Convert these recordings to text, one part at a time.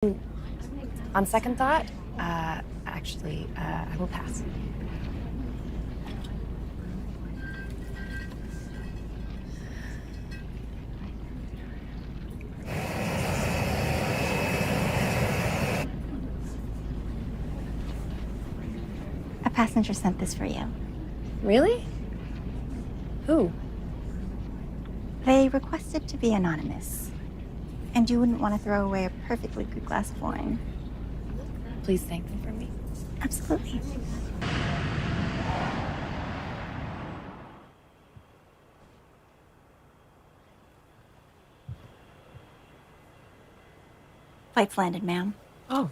On second thought, I will pass. A passenger sent this for you. Really? Who? They requested to be anonymous. And you wouldn't want to throw away a perfectly good glass of wine. Please thank them for me. Absolutely. Flight's landed, ma'am. Oh.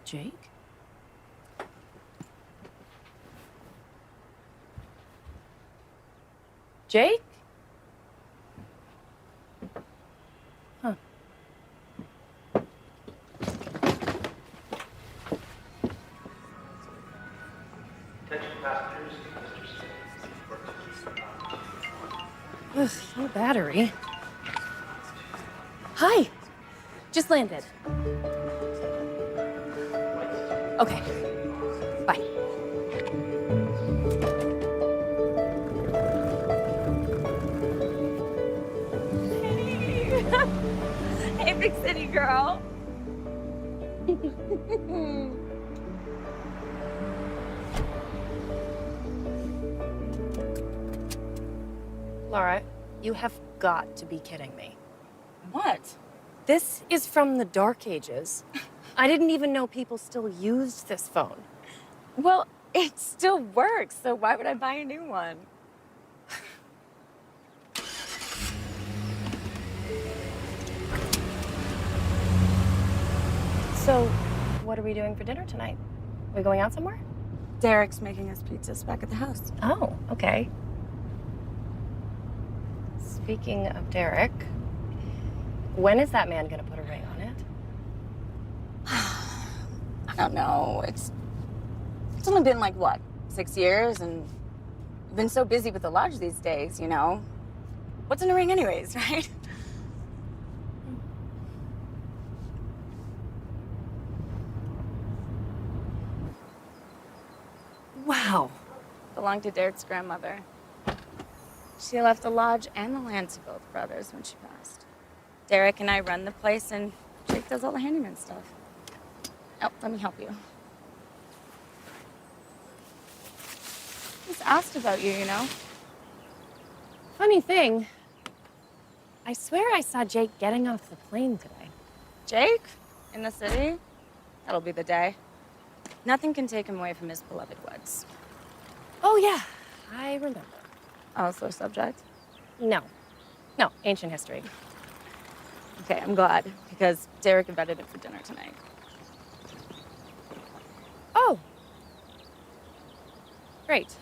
Jake? Jake? Huh. Attention passengers, Ugh, no battery. Hi. Just landed. Okay. Bye. Hey, big city girl. Laura, you have got to be kidding me. What? This is from the Dark Ages. I didn't even know people still used this phone. Well, it still works, so why would I buy a new one? So, what are we doing for dinner tonight? We going out somewhere? Derek's making us pizzas back at the house. Oh, okay. Speaking of Derek, when is that man gonna put a ring on it? I don't know. It's only been like, what, 6 years? And I've been so busy with the lodge these days, you know? What's in a ring anyways, right? Wow. Belonged to Derek's grandmother. She left the lodge and the land to both brothers when she passed. Derek and I run the place, and Jake does all the handyman stuff. Oh, let me help you. Just asked about you, you know? Funny thing, I swear I saw Jake getting off the plane today. Jake? In the city? That'll be the day. Nothing can take him away from his beloved woods. Oh, yeah, I remember. Oh, so subject? No, ancient history. Okay, I'm glad, because Derek invited it for dinner tonight. Oh, great.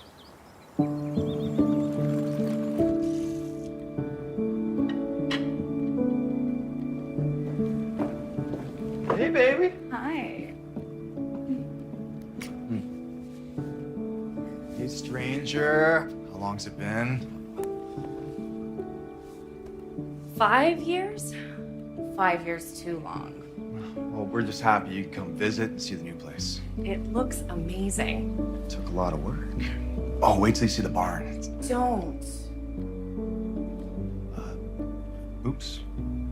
Hey, baby. Hi. Hey, stranger. How long's it been? 5 years? 5 years too long. Well, we're just happy you could come visit and see the new place. It looks amazing. It took a lot of work. Oh, wait till you see the barn. Don't. Oops.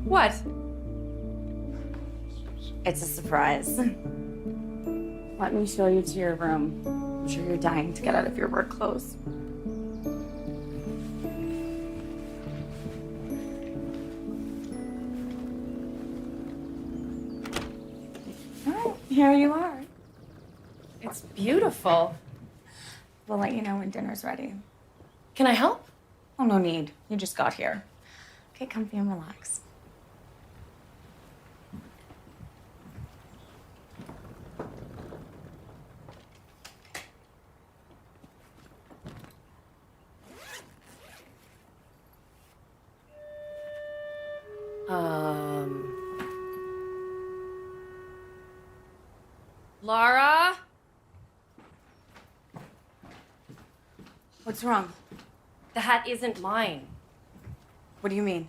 What? It's a surprise. Let me show you to your room. I'm sure you're dying to get out of your work clothes. Oh, here you are. It's beautiful. We'll let you know when dinner's ready. Can I help? Oh, no need. You just got here. Get comfy and relax. Laura? What's wrong? The hat isn't mine. What do you mean?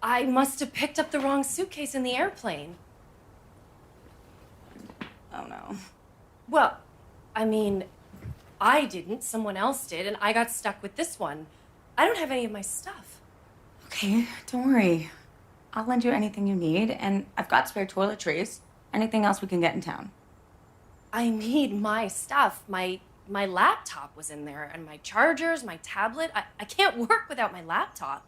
I must have picked up the wrong suitcase in the airplane. Oh no. Well, I mean, I didn't, someone else did, and I got stuck with this one. I don't have any of my stuff. Okay, don't worry. I'll lend you anything you need, and I've got spare toiletries. Anything else we can get in town. I need my stuff. My laptop was in there, and my chargers, my tablet. I can't work without my laptop.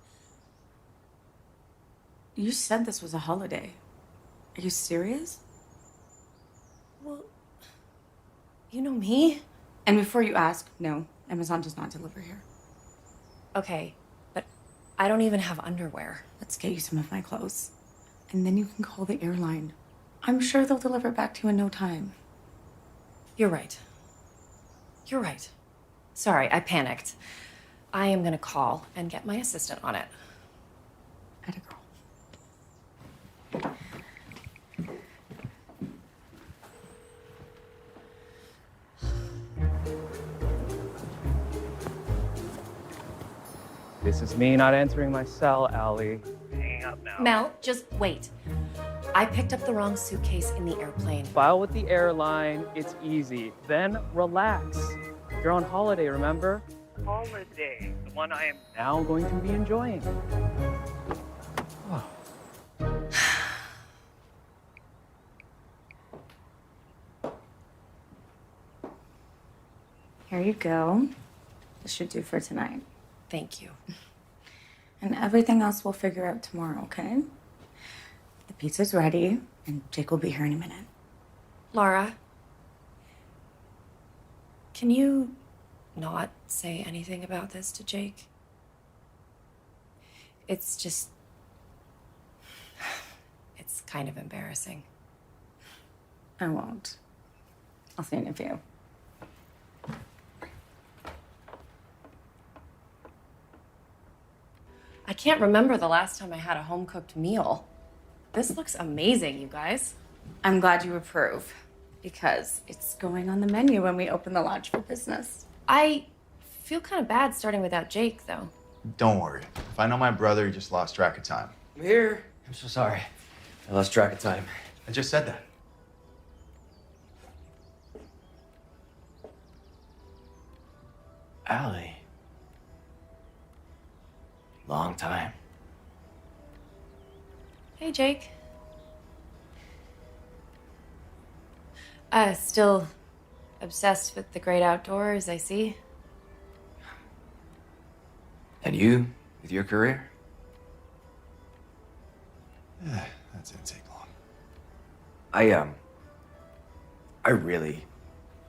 You said this was a holiday. Are you serious? Well, you know me. And before you ask, no, Amazon does not deliver here. Okay, but I don't even have underwear. Let's get you some of my clothes. And then you can call the airline. I'm sure they'll deliver it back to you in no time. You're right. You're right. Sorry, I panicked. I am gonna call and get my assistant on it. Atta girl. This is me not answering my cell, Allie. Hang up now. Mel, just wait. I picked up the wrong suitcase in the airplane. File with the airline. It's easy. Then relax. You're on holiday, remember? Holiday. The one I am now going to be enjoying. Oh. Here you go. This should do for tonight. Thank you. And everything else we'll figure out tomorrow, okay? The pizza's ready, and Jake will be here in a minute. Laura, can you not say anything about this to Jake? It's just... It's kind of embarrassing. I won't. I'll say it if you. I can't remember the last time I had a home-cooked meal. This looks amazing, you guys. I'm glad you approve, because it's going on the menu when we open the lodge for business. I feel kind of bad starting without Jake, though. Don't worry. If I know my brother, he just lost track of time. I'm here. I'm so sorry. I lost track of time. I just said that. Allie. Long time. Hey, Jake. Still obsessed with the great outdoors, I see. And you, with your career? That didn't take long. I really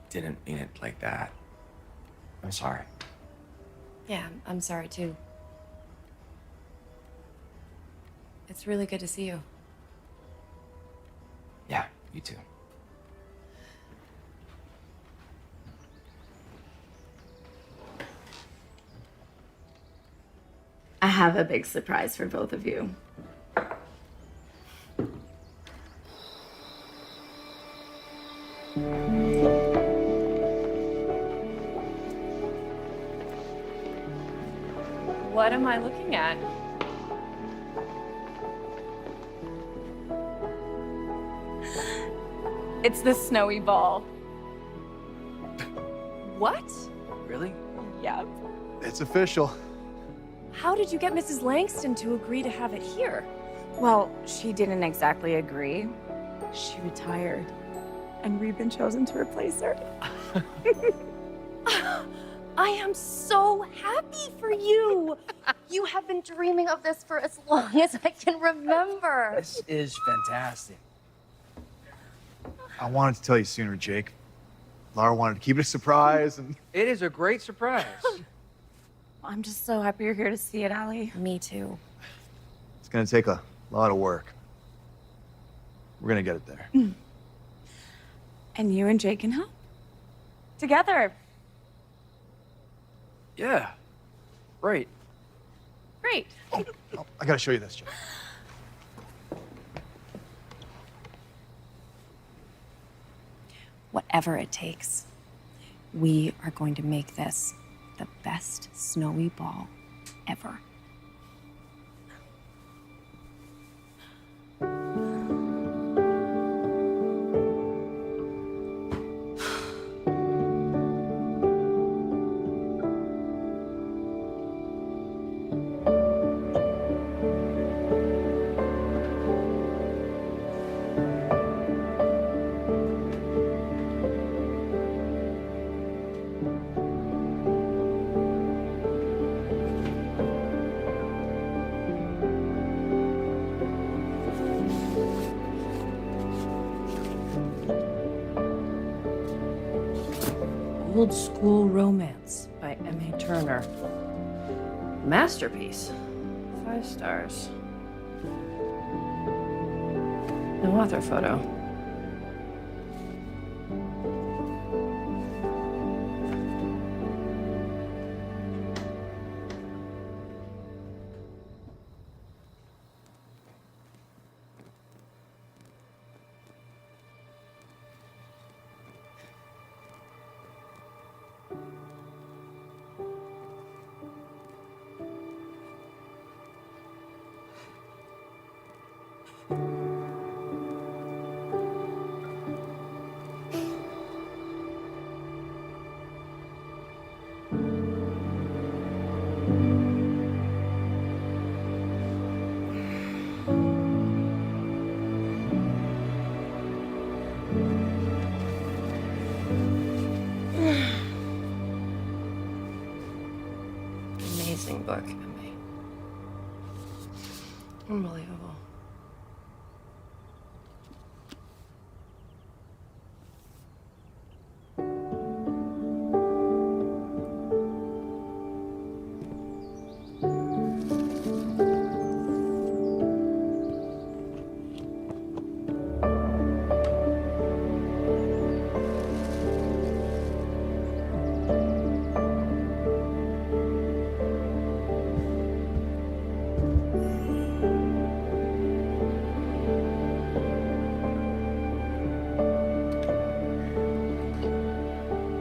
didn't mean it like that. I'm sorry. Yeah, I'm sorry, too. It's really good to see you. Yeah, you too. I have a big surprise for both of you. What am I looking at? It's the snowy ball. What? Really? Yep. It's official. How did you get Mrs. Langston to agree to have it here? Well, she didn't exactly agree. She retired, and we've been chosen to replace her. I am so happy for you. You have been dreaming of this for as long as I can remember. This is fantastic. I wanted to tell you sooner, Jake. Laura wanted to keep it a surprise, and It is a great surprise. I'm just so happy you're here to see it, Allie. Me too. it's gonna take a lot of work. We're gonna get it there. And you and Jake can help. Together. Yeah. Right. Great. Oh, I gotta show you this, Jake. Whatever it takes, we are going to make this the best snowy ball ever. Old School Romance by M.A. Turner. Masterpiece. 5 stars. No author photo. Amazing book, Emily. Unbelievable.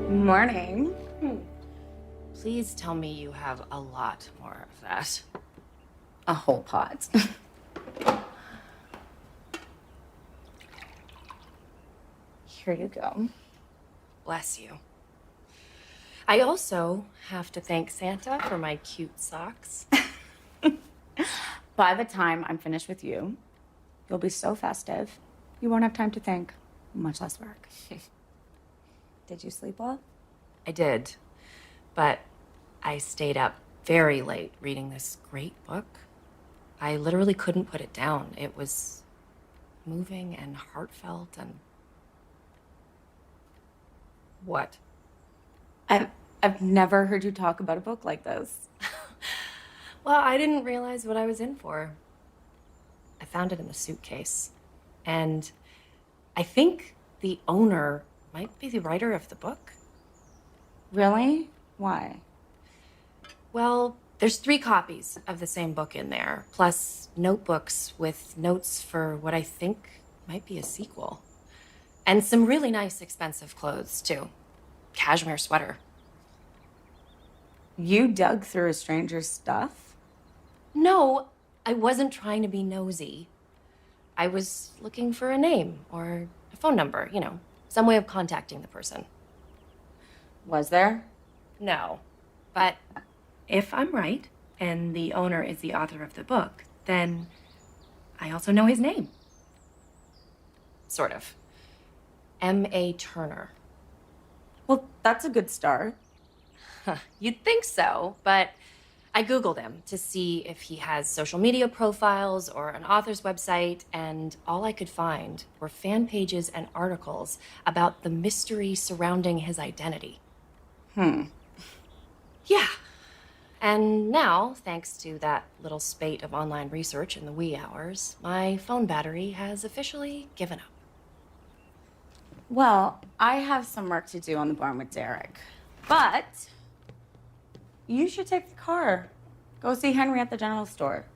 Morning. Please tell me you have a lot more of that. A whole pot. Here you go. Bless you. I also have to thank Santa for my cute socks. By the time I'm finished with you, you'll be so festive, you won't have time to think, much less work. Did you sleep well? I did, but I stayed up very late reading this great book. I literally couldn't put it down. It was moving and heartfelt and... What? I've never heard you talk about a book like this. Well, I didn't realize what I was in for. I found it in the suitcase, and I think the owner might be the writer of the book. Really? Why? Well, there's 3 copies of the same book in there, plus notebooks with notes for what I think might be a sequel. And some really nice expensive clothes, too. Cashmere sweater. You dug through a stranger's stuff? No, I wasn't trying to be nosy. I was looking for a name or a phone number, you know, some way of contacting the person. Was there? No, but if I'm right, and the owner is the author of the book, then I also know his name. Sort of. M.A. Turner. Well, that's a good start. You'd think so, but I Googled him to see if he has social media profiles or an author's website, and all I could find were fan pages and articles about the mystery surrounding his identity. Yeah. And now, thanks to that little spate of online research in the wee hours, my phone battery has officially given up. Well, I have some work to do on the barn with Derek. But you should take the car. Go see Henry at the general store.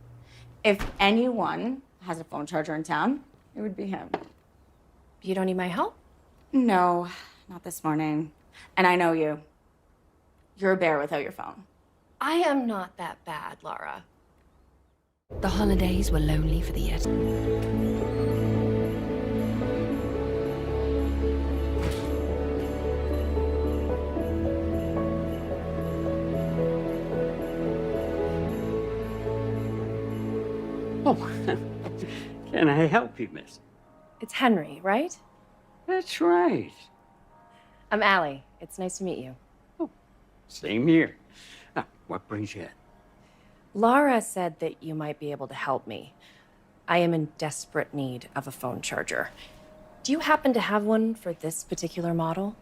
If anyone has a phone charger in town, it would be him. You don't need my help? No, not this morning. And I know you. You're a bear without your phone. I am not that bad, Laura. The holidays were lonely for the Yeti. Oh, can I help you, miss? It's Henry, right? That's right. I'm Allie. It's nice to meet you. Same here. Now, what brings you in? Laura said that you might be able to help me. I am in desperate need of a phone charger. Do you happen to have one for this particular model?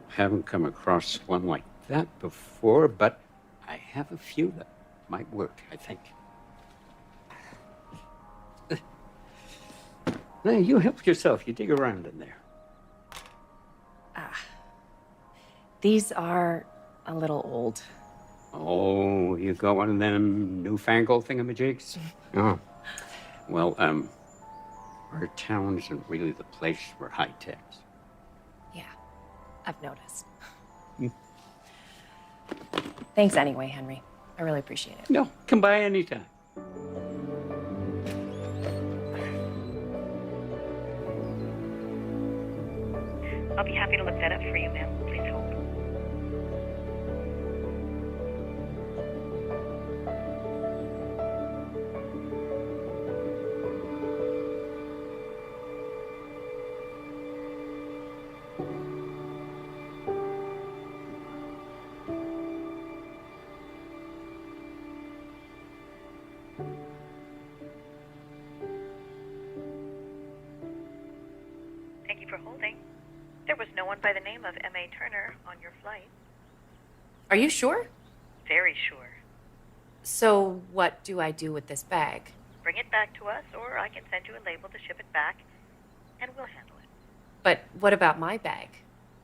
Haven't come across one like that before, but I have a few that might work, I think. Now, you help yourself. You dig around in there. These are a little old. Oh, you got one of them newfangled thingamajigs? Oh. Well, our town isn't really the place for high techs. Yeah, I've noticed. Thanks anyway, Henry. I really appreciate it. No, come by anytime. I'll be happy to look that up for you, ma'am. Please hold. Thank you for holding. There was no one by the name of M.A. Turner on your flight. Are you sure? Very sure. So what do I do with this bag? Bring it back to us, or I can send you a label to ship it back, and we'll handle it. But what about my bag?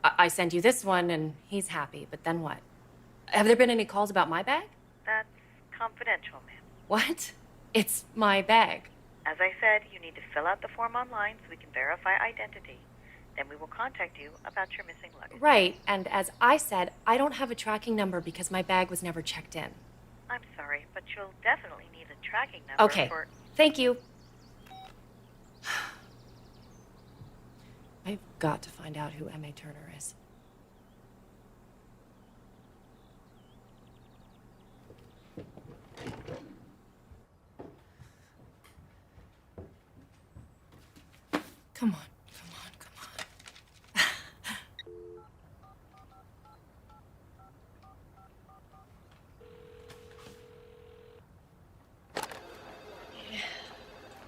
I send you this one and he's happy, but then what? Have there been any calls about my bag? That's confidential, ma'am. What? It's my bag. As I said, you need to fill out the form online so we can verify identity. Then we will contact you about your missing luggage. Right, and as I said, I don't have a tracking number because my bag was never checked in. I'm sorry, but you'll definitely need a tracking number Okay, for... thank you. I've got to find out who M.A. Turner is. Come on, come on, come on.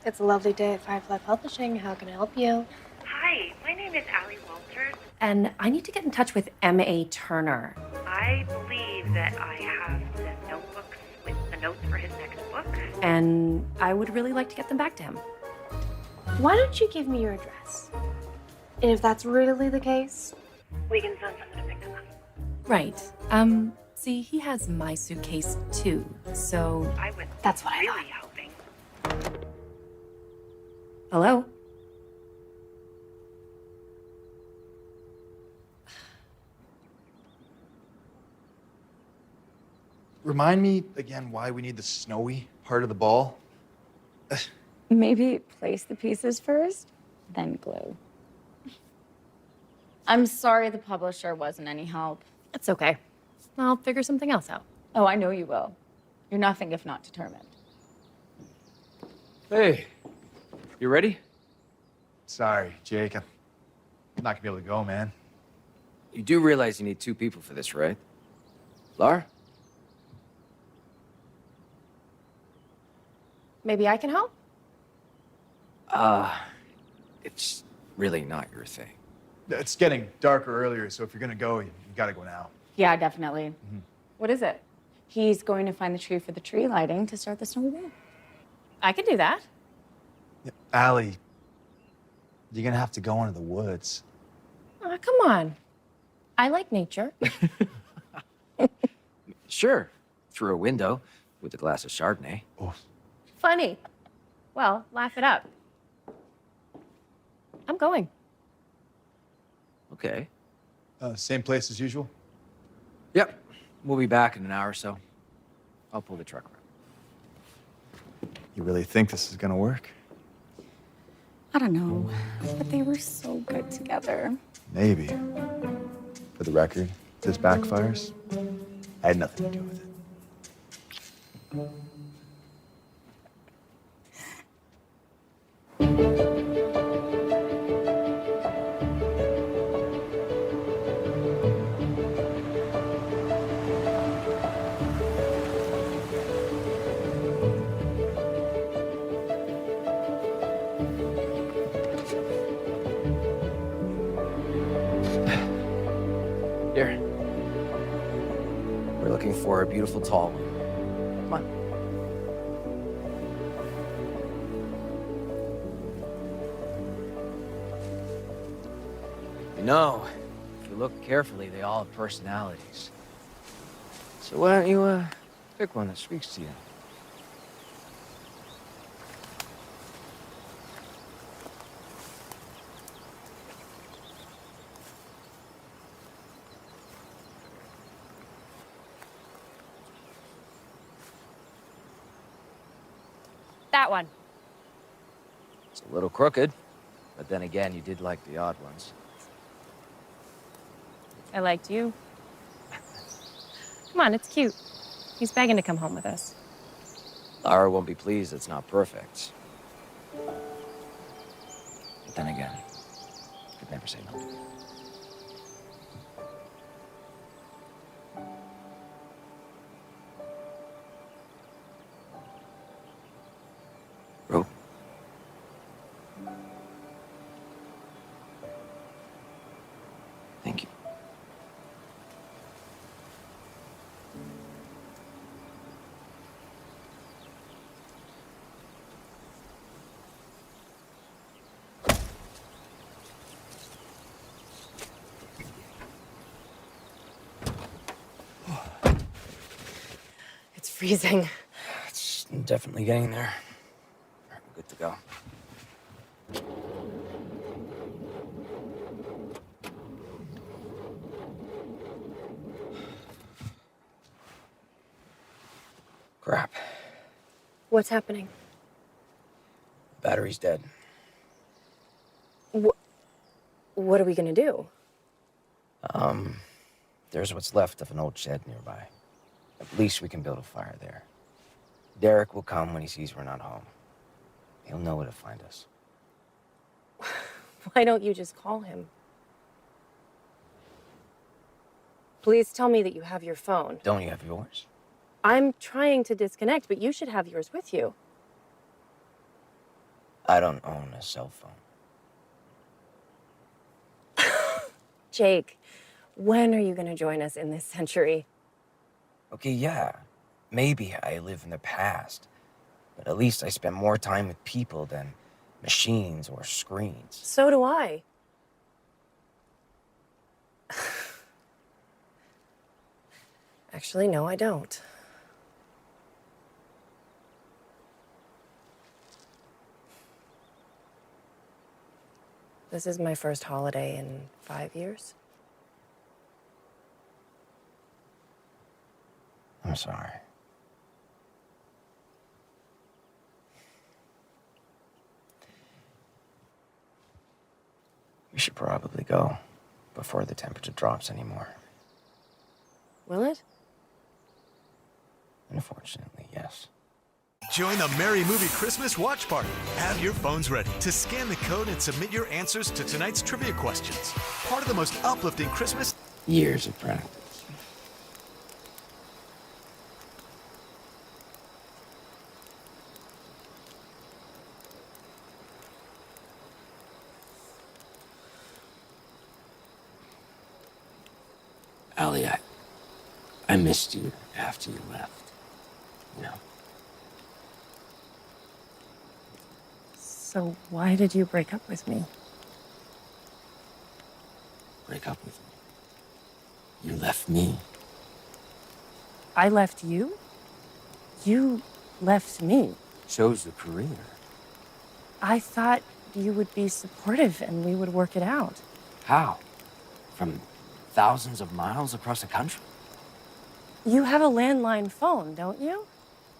It's a lovely day at Firefly Publishing. How can I help you? Hi, my name is Allie Walters. And I need to get in touch with M.A. Turner. I believe that I have the notebooks with the notes for his next book. And I would really like to get them back to him. Why don't you give me your address? And if that's really the case, We can send someone to pick them up. Right. See, he has my suitcase too, so... I was That's what I really hoping. Hello? Remind me again why we need the snowy part of the ball. Maybe place the pieces first, then glue. I'm sorry the publisher wasn't any help. It's okay. I'll figure something else out. Oh, I know you will. You're nothing if not determined. Hey, you ready? Sorry, Jake. I'm not gonna be able to go, man. You do realize you need 2 people for this, right? Lar? Maybe I can help? It's really not your thing. It's getting darker earlier, so if you're gonna go, you gotta go now. Yeah, definitely. What is it? He's going to find the tree for the tree lighting to start the snowy ball. I can do that. Yeah, Allie, you're gonna have to go into the woods. Oh, come on. I like nature. Sure, through a window with a glass of Chardonnay. Oh, Funny. Well, laugh it up. I'm going. Okay. same place as usual? Yep, we'll be back in an hour or so. I'll pull the truck around. You really think this is gonna work? I don't know, but they were so good together. Maybe. For the record, if this backfires, I had nothing to do with it. looking for a beautiful tall one. Come on. You know, if you look carefully, they all have personalities. So why don't you, pick one that speaks to you? That one. It's a little crooked, but then again, you did like the odd ones. I liked you. Come on, it's cute. He's begging to come home with us. Lara won't be pleased it's not perfect. But then again, could never say no. Bro. Thank you. It's freezing. It's definitely getting there. All right, we're good to go. Crap. What's happening? Battery's dead. What are we gonna do? There's what's left of an old shed nearby. At least we can build a fire there. Derek will come when he sees we're not home. He'll know where to find us. Why don't you just call him? Please tell me that you have your phone. Don't you have yours? I'm trying to disconnect, but you should have yours with you. I don't own a cell phone. Jake, when are you gonna join us in this century? Okay, yeah. Maybe I live in the past. But at least I spend more time with people than machines or screens. So do I. Actually, no, I don't. This is my first holiday in 5 years. I'm sorry. We should probably go before the temperature drops anymore. Will it? Unfortunately, yes. Join the Merry Movie Christmas Watch Party. Have your phones ready to scan the code and submit your answers to tonight's trivia questions. Part of the most uplifting Christmas. Years of practice. Allie, I missed you after you left. You know. So why did you break up with me? Break up with me. You left me. I left you? You left me. Chose a career. I thought you would be supportive and we would work it out. How? From thousands of miles across the country? You have a landline phone, don't you?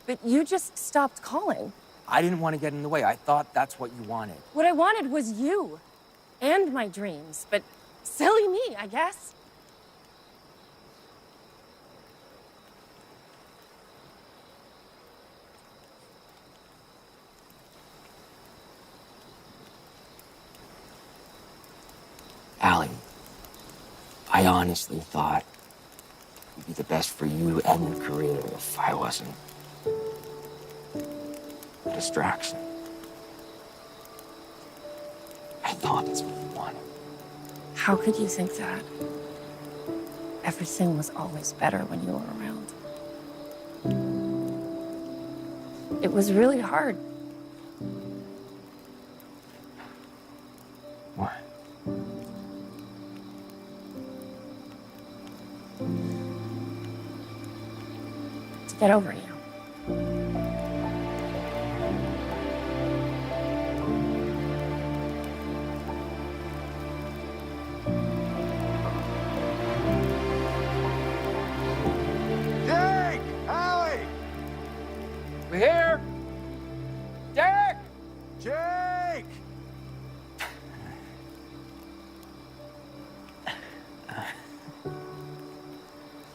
But you just stopped calling. I didn't want to get in the way. I thought that's what you wanted. What I wanted was you and my dreams, but silly me, I guess. Allie, I honestly thought it'd be the best for you and your career if I wasn't a distraction. I thought that's what you wanted. How could you think that? Everything was always better when you were around. It was really hard. What? To get over you. Jake! Allie! We're here! Derek! Jake!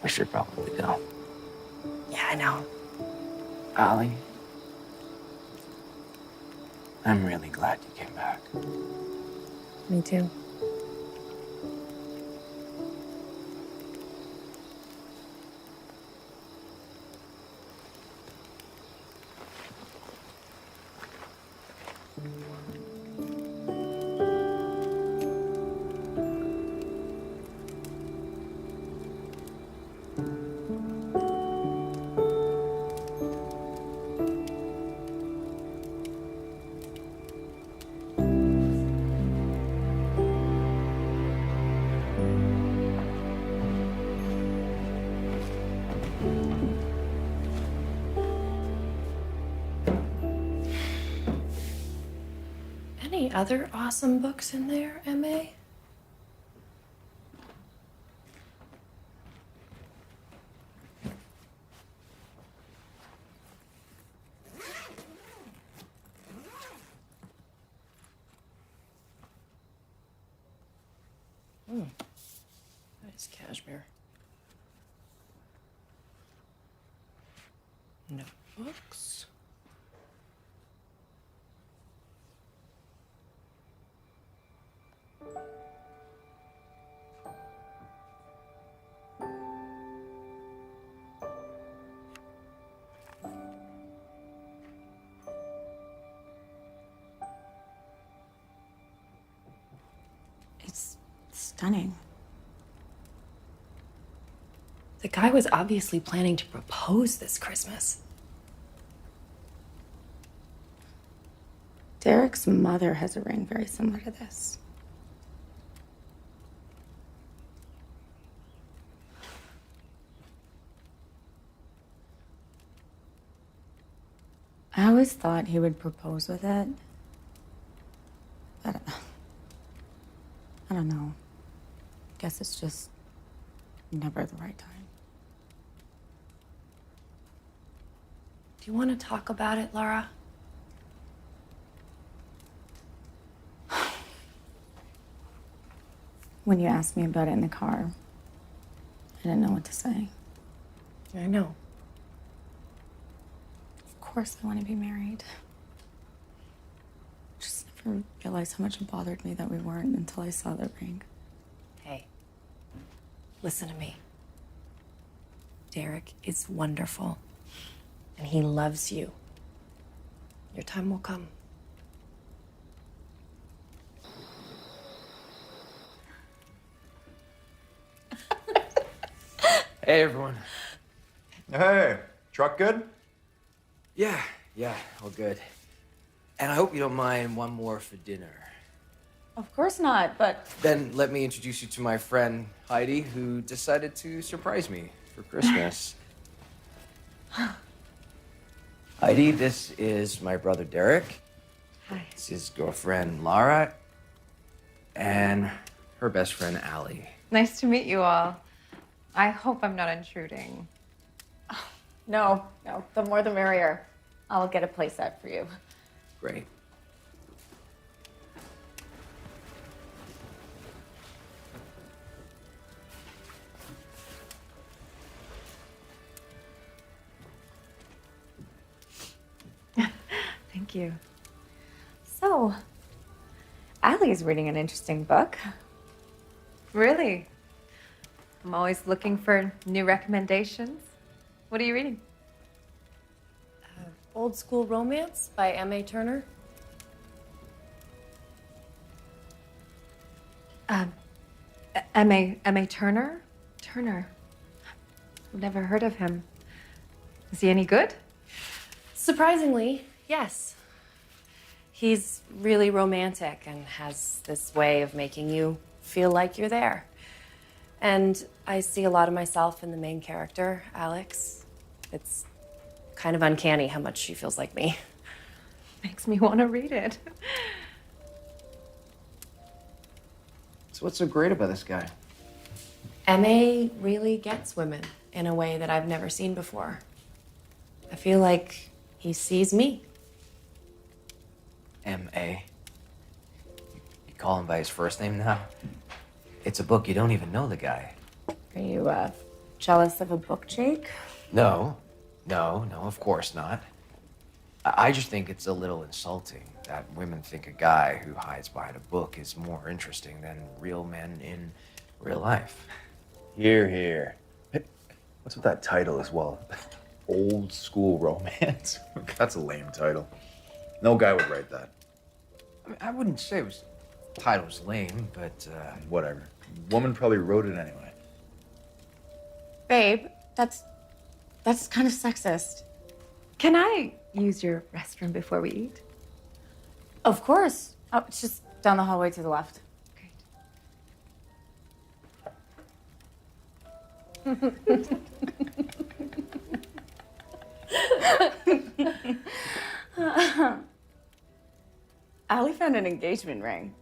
We should probably go. Yeah, I know. Allie, I'm really glad you came back. Me too. Any other awesome books in there, M.A.? Nice cashmere. Notebooks. It's stunning. The guy was obviously planning to propose this Christmas. Derek's mother has a ring very similar to this. I always thought he would propose with it. But I don't know. Guess it's just never the right time. Do you want to talk about it, Laura? When you asked me about it in the car, I didn't know what to say. I know. Of course I want to be married. Just never realized how much it bothered me that we weren't until I saw the ring. Hey, listen to me. Derek is wonderful, and he loves you. Your time will come. Hey, everyone. Hey, truck good? Yeah, all good. And I hope you don't mind one more for dinner. Of course not, but Then let me introduce you to my friend Heidi, who decided to surprise me for Christmas. Heidi, this is my brother Derek. Hi. This is his girlfriend Lara, and her best friend Allie. Nice to meet you all. I hope I'm not intruding. no, the more the merrier. I'll get a place set for you. Great. Thank you. So, Allie's reading an interesting book. Really? I'm always looking for new recommendations. What are you reading? Old School Romance by M.A. Turner. M.A. Turner? Turner. I've never heard of him. Is he any good? Surprisingly, yes. He's really romantic and has this way of making you feel like you're there. And I see a lot of myself in the main character, Alex. It's kind of uncanny how much she feels like me. Makes me want to read it. So what's so great about this guy? M.A. really gets women in a way that I've never seen before. I feel like he sees me. M.A. You call him by his first name now? It's a book, you don't even know the guy. Are you, jealous of a book, Jake? No, of course not. I just think it's a little insulting that women think a guy who hides behind a book is more interesting than real men in real life. Here, here. Hey, what's with that title as well? Old school romance? That's a lame title. No guy would write that. I mean, I wouldn't say title's lame, but Whatever. Woman probably wrote it anyway. Babe, that's kind of sexist. Can I use your restroom before we eat? Of course. Oh, it's just down the hallway to the left. Allie found an engagement ring.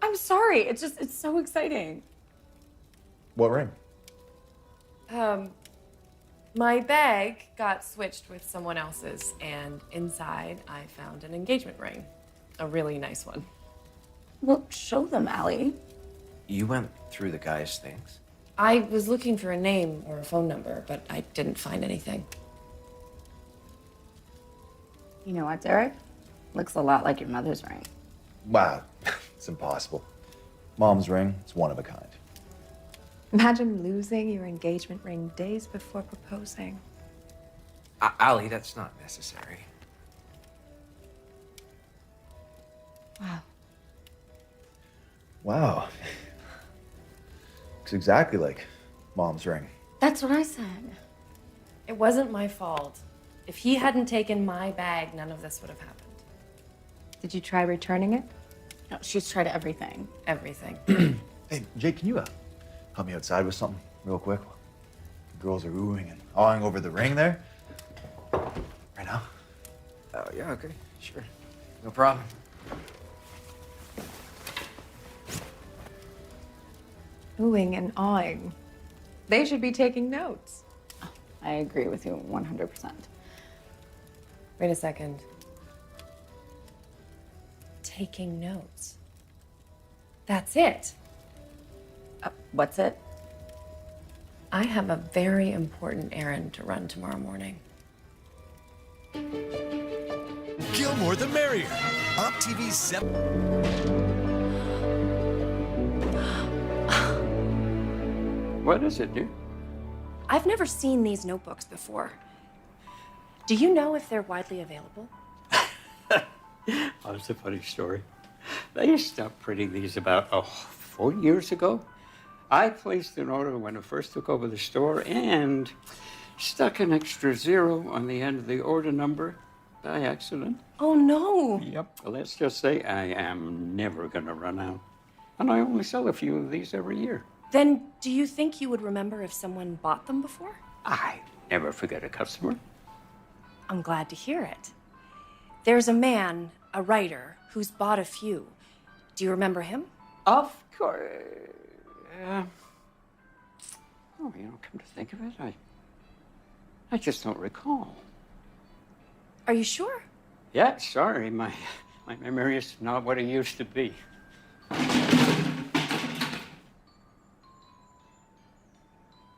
I'm sorry. It's so exciting. What ring? My bag got switched with someone else's, and inside I found an engagement ring. A really nice one. Well, show them, Allie. you went through the guy's things. I was looking for a name or a phone number, but I didn't find anything. You know what, Derek? Looks a lot like your mother's ring. Wow, it's impossible. Mom's ring, it's one of a kind. Imagine losing your engagement ring days before proposing. Allie, that's not necessary. Wow. Wow. Looks exactly like Mom's ring. That's what I said. It wasn't my fault. If he hadn't taken my bag, none of this would have happened. Did you try returning it? No, she's tried everything. Everything. Hey, Jake, can you help me outside with something real quick? The girls are oohing and awing over the ring there. Right now? Oh, yeah, okay, sure. No problem. Oohing and awing. They should be taking notes. I agree with you 100%. Wait a second. Taking notes. That's it. What's it? I have a very important errand to run tomorrow morning. Gilmore the Merrier. Up TV's 7. What is it, dear? I've never seen these notebooks before. Do you know if they're widely available? Oh, it's a funny story. They stopped printing these about 4 years ago. I placed an order when I first took over the store and stuck an extra 0 on the end of the order number by accident. Oh, no. Yep. Well, let's just say I am never going to run out. And I only sell a few of these every year. Then do you think you would remember if someone bought them before? I never forget a customer. I'm glad to hear it. There's a man, a writer, who's bought a few. Do you remember him? Of course. Oh, come to think of it, I just don't recall. Are you sure? Yeah, sorry, my memory is not what it used to be.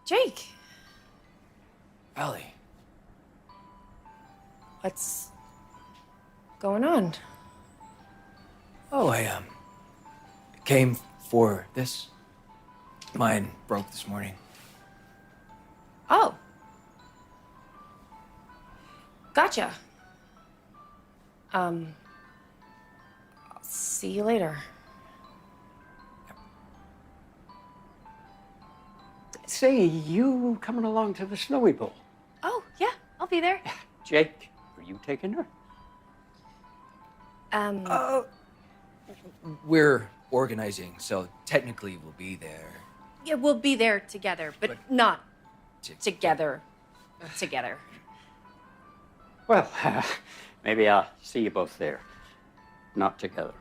Jake. Allie. What's going on? Oh, I came for this. Mine broke this morning. Oh. Gotcha. I'll see you later. Say, you coming along to the Snowy Bowl? Oh, yeah, I'll be there. Jake, are you taking her? We're organizing, so technically we'll be there. Yeah, we'll be there together, but not together. Together. Well, maybe I'll see you both there. Not together.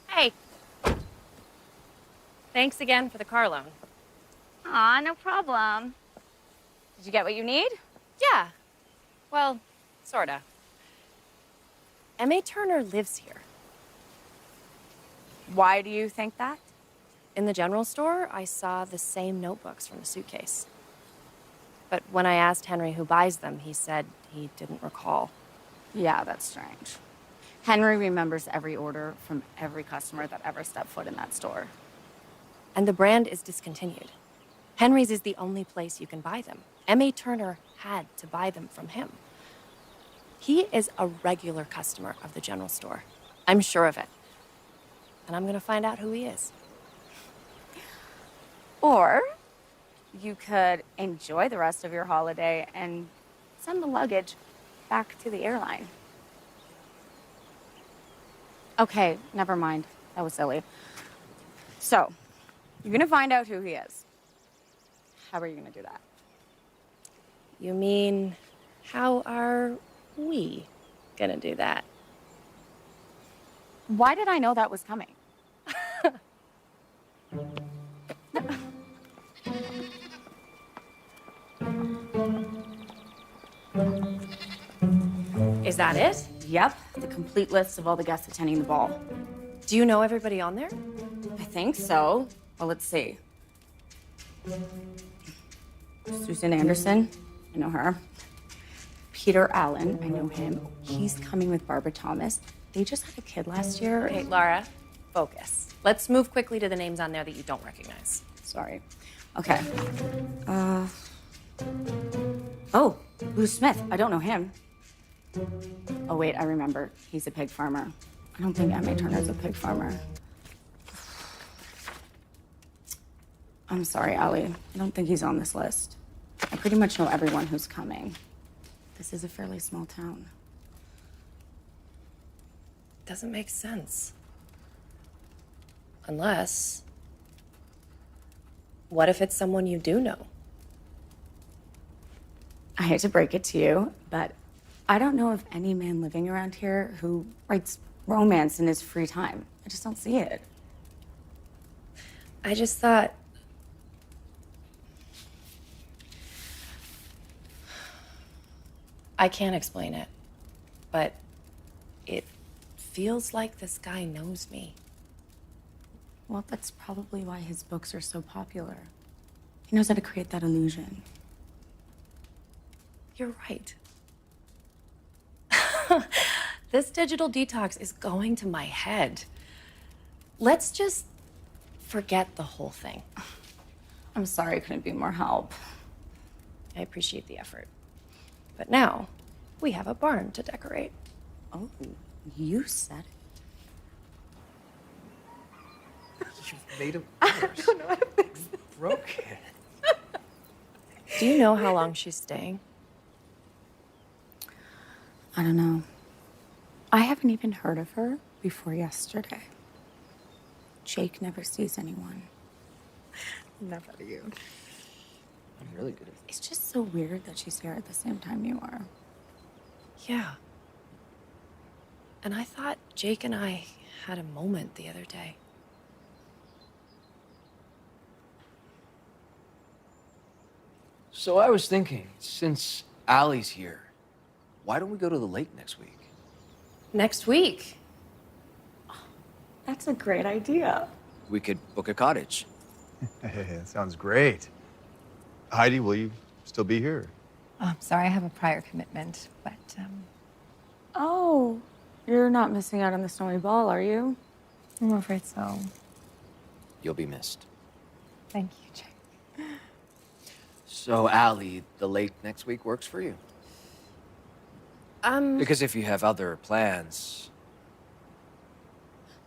Hey. Thanks again for the car loan. Aw, no problem. Did you get what you need? Yeah. Well, sorta. M.A. Turner lives here. Why do you think that? In the general store, I saw the same notebooks from the suitcase. But when I asked Henry who buys them, he said he didn't recall. Yeah, that's strange. Henry remembers every order from every customer that ever stepped foot in that store. And the brand is discontinued. Henry's is the only place you can buy them. M.A. Turner had to buy them from him. He is a regular customer of the general store. I'm sure of it. And I'm gonna find out who he is. Or you could enjoy the rest of your holiday and send the luggage back to the airline. Okay, never mind. That was silly. So, you're gonna find out who he is. How are you gonna do that? You mean, how are we gonna do that? Why did I know that was coming? Is that it? Yep, the complete list of all the guests attending the ball. Do you know everybody on there? I think so. Well, let's see. Susan Anderson, I know her. Peter Allen, I know him. He's coming with Barbara Thomas. They just had a kid last year. Okay, Laura, focus. Let's move quickly to the names on there that you don't recognize. Sorry. Okay. Oh, Lou Smith. I don't know him. Oh, wait, I remember. He's a pig farmer. I don't think M.A. Turner's a pig farmer. I'm sorry, Allie. I don't think he's on this list. I pretty much know everyone who's coming. This is a fairly small town. Doesn't make sense. Unless... what if it's someone you do know? I hate to break it to you, but I don't know of any man living around here who writes romance in his free time. I just don't see it. I just thought... I can't explain it, but it feels like this guy knows me. Well, that's probably why his books are so popular. He knows how to create that illusion. You're right. This digital detox is going to my head. Let's just forget the whole thing. I'm sorry I couldn't be more help. I appreciate the effort. But now, we have a barn to decorate. Oh, you said it. You've made it worse. I don't know how to fix this. Broke it. Do you know how long she's staying? I don't know. I haven't even heard of her before yesterday. Jake never sees anyone. Enough out of you. I'm really good at It's just so weird that she's here at the same time you are. Yeah. And I thought Jake and I had a moment the other day. So I was thinking, since Allie's here, why don't we go to the lake next week? Next week? That's a great idea. We could book a cottage. Hey, that sounds great. Heidi, will you still be here? Oh, I'm sorry, I have a prior commitment, but Oh, you're not missing out on the snowy ball, are you? I'm afraid so. You'll be missed. Thank you, Jake. So, Allie, the lake next week works for you? Because if you have other plans...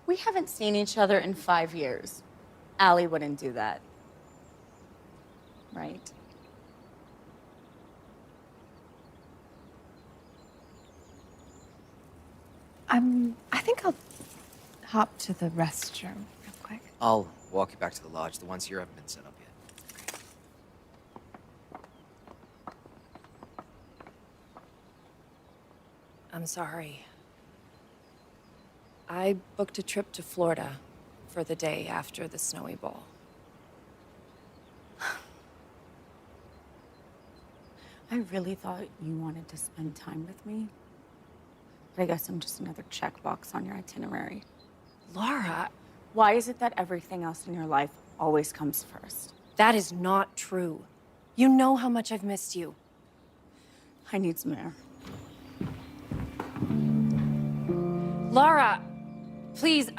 We haven't seen each other in 5 years. Allie wouldn't do that. Right? I think I'll hop to the restroom real quick. I'll walk you back to the lodge. The ones here haven't been set up yet. I'm sorry. I booked a trip to Florida for the day after the snowy ball. I really thought you wanted to spend time with me. But I guess I'm just another checkbox on your itinerary. Laura, why is it that everything else in your life always comes first? That is not true. You know how much I've missed you. I need some air. Laura, please.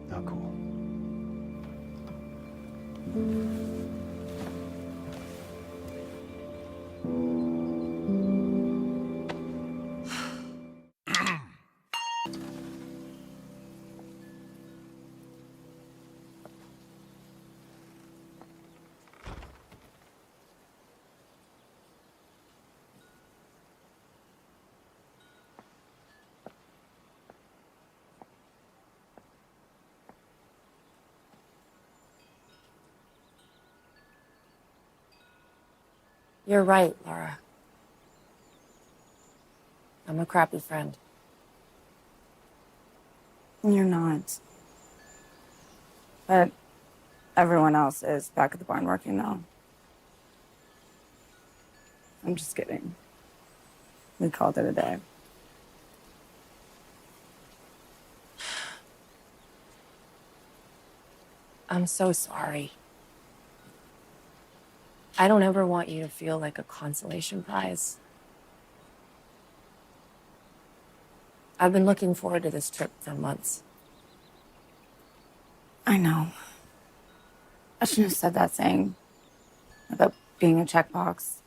Not cool. You're right, Laura. I'm a crappy friend. You're not. But everyone else is back at the barn working now. I'm just kidding. We called it a day. I'm so sorry. I don't ever want you to feel like a consolation prize. I've been looking forward to this trip for months. I know. I shouldn't have said that thing about being a checkbox.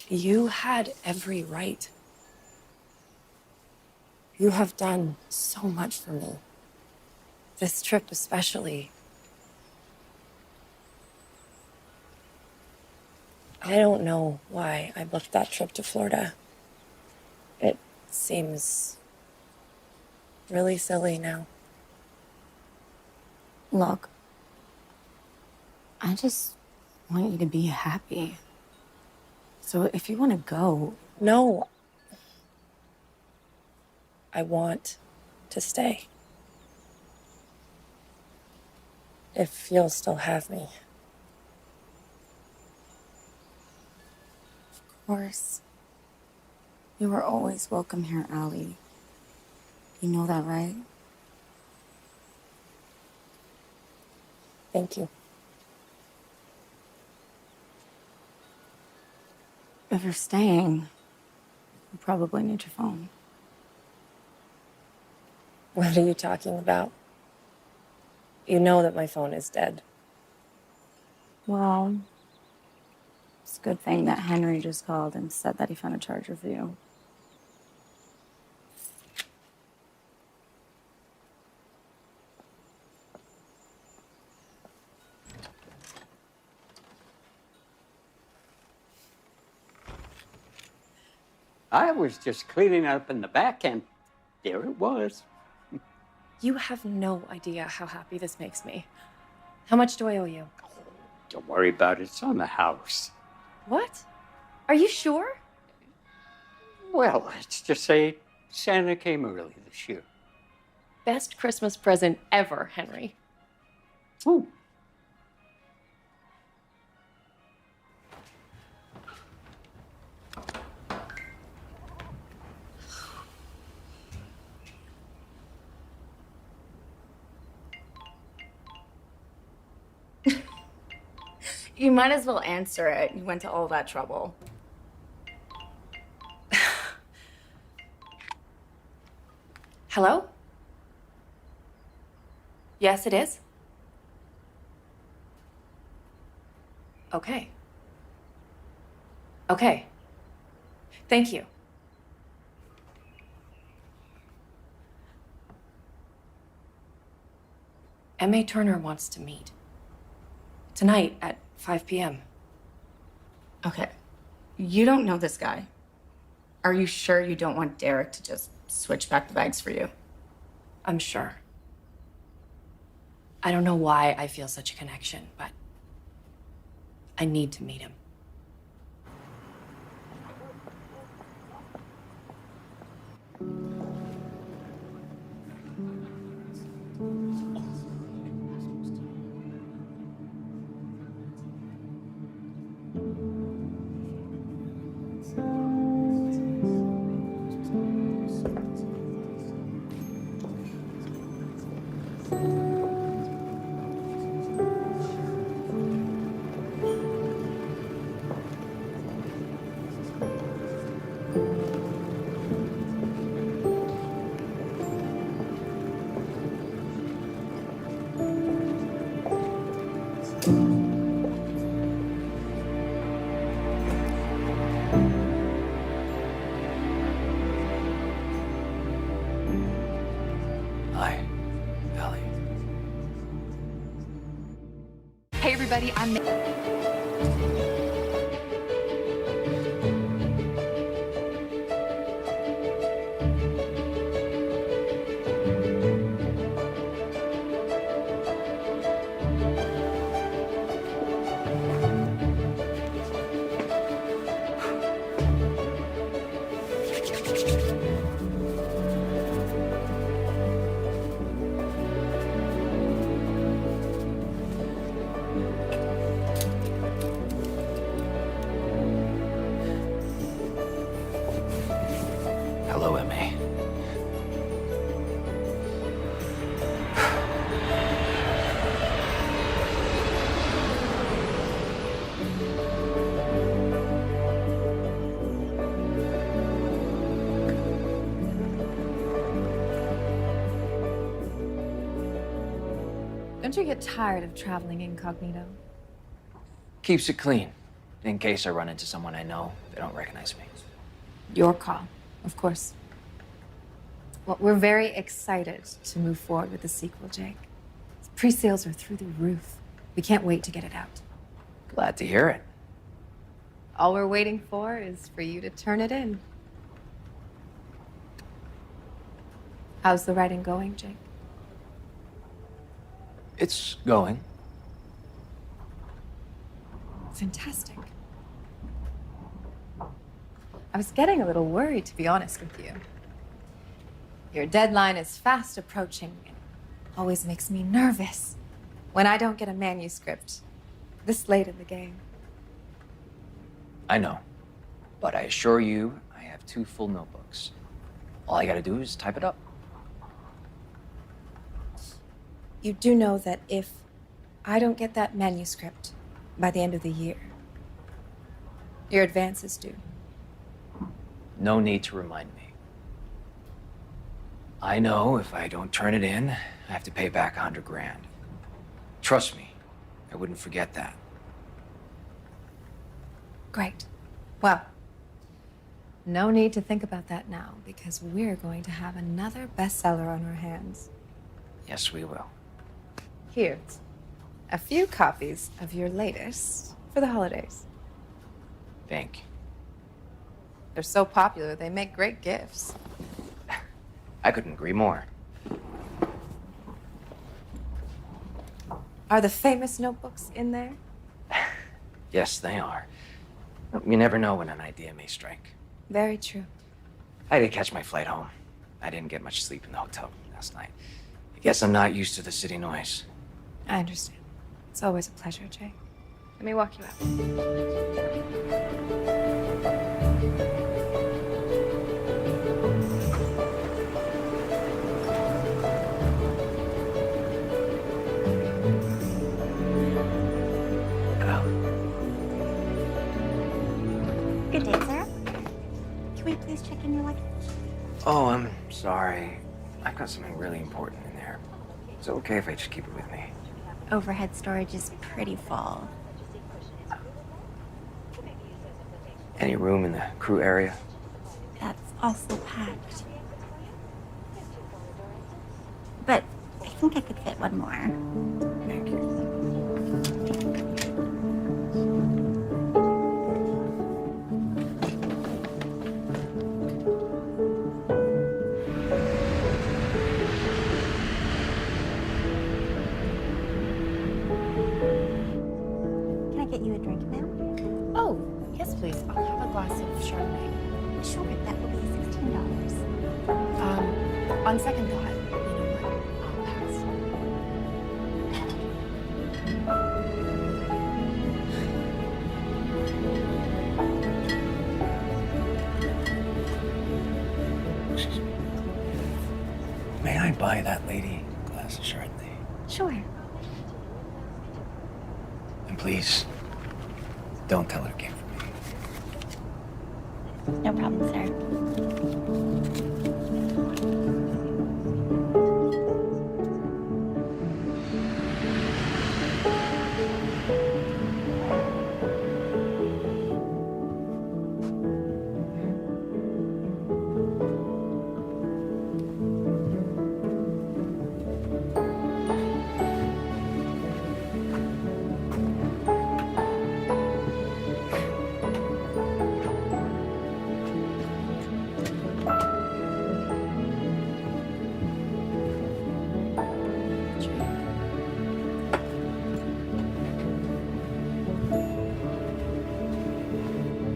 You had every right. You have done so much for me. This trip especially. I don't know why I booked that trip to Florida. It seems really silly now. Look, I just want you to be happy. So if you want to go... No. I want to stay. If you'll still have me. Of course. You were always welcome here, Allie. You know that, right? Thank you. If you're staying, you probably need your phone. What are you talking about? You know that my phone is dead. Well, it's a good thing that Henry just called and said that he found a charger for you. I was just cleaning up in the back, and there it was. You have no idea how happy this makes me. How much do I owe you? Don't worry about it. It's on the house. What? Are you sure? Well, let's just say Santa came early this year. Best Christmas present ever, Henry. Ooh. You might as well answer it. You went to all that trouble. Hello? Yes, it is. Okay. Okay. Thank you. M.A. Turner wants to meet. Tonight at 5 p.m. Okay. You don't know this guy. Are you sure you don't want Derek to just switch back the bags for you? I'm sure. I don't know why I feel such a connection, but I need to meet him. Hi, Allie. Hey, everybody, I'm. Hello, M.A. Don't you get tired of traveling incognito? Keeps it clean. In case I run into someone I know, they don't recognize me. Your call, of course. Well, we're very excited to move forward with the sequel, Jake. Pre-sales are through the roof. We can't wait to get it out. Glad to hear it. All we're waiting for is for you to turn it in. How's the writing going, Jake? It's going. Fantastic. I was getting a little worried, to be honest with you. Your deadline is fast approaching. It always makes me nervous when I don't get a manuscript this late in the game. I know. But I assure you, I have 2 full notebooks. All I gotta do is type it up. You do know that if I don't get that manuscript by the end of the year, your advance is due. No need to remind me. I know if I don't turn it in, I have to pay back 100 grand. Trust me, I wouldn't forget that. Great. Well, no need to think about that now because we're going to have another bestseller on our hands. Yes, we will. Here, a few copies of your latest for the holidays. Thank you. They're so popular, they make great gifts. I couldn't agree more. Are the famous notebooks in there? Yes, they are. You never know when an idea may strike. Very true. I had to catch my flight home. I didn't get much sleep in the hotel room last night. I guess I'm not used to the city noise. I understand. It's always a pleasure, Jay. Let me walk you out. Good day, sir. Can we please check in your luggage? Oh, I'm sorry. I've got something really important in there. Is it okay if I just keep it with me? Overhead storage is pretty full. Any room in the crew area? That's also packed. But I think I could fit one more. Thank you. Can I get you a drink, ma'am? Oh, yes, please. I'll have a glass of Chardonnay. Sure, that will be $16. On second thought, you know what? I'll pass. May I buy that lady a glass of Chardonnay? Sure. And please, don't tell her it came from me. No problem, sir.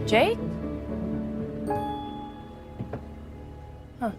Jake? Huh.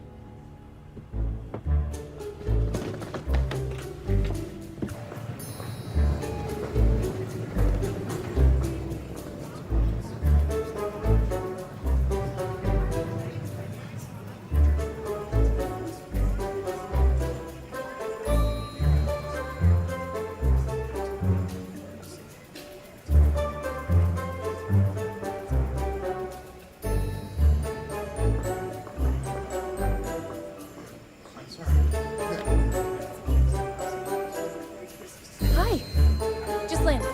Hi. Just landed.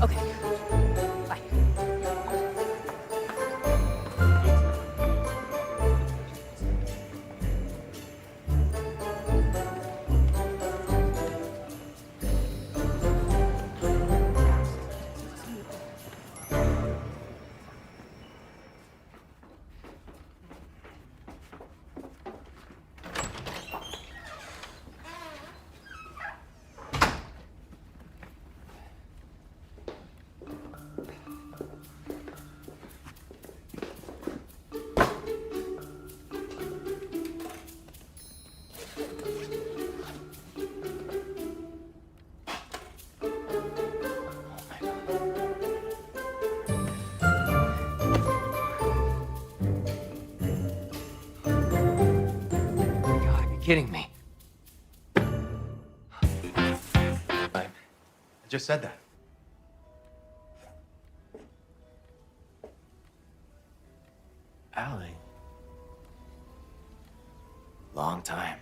Okay. Bye. Kidding me. I just said that. Allie. Long time.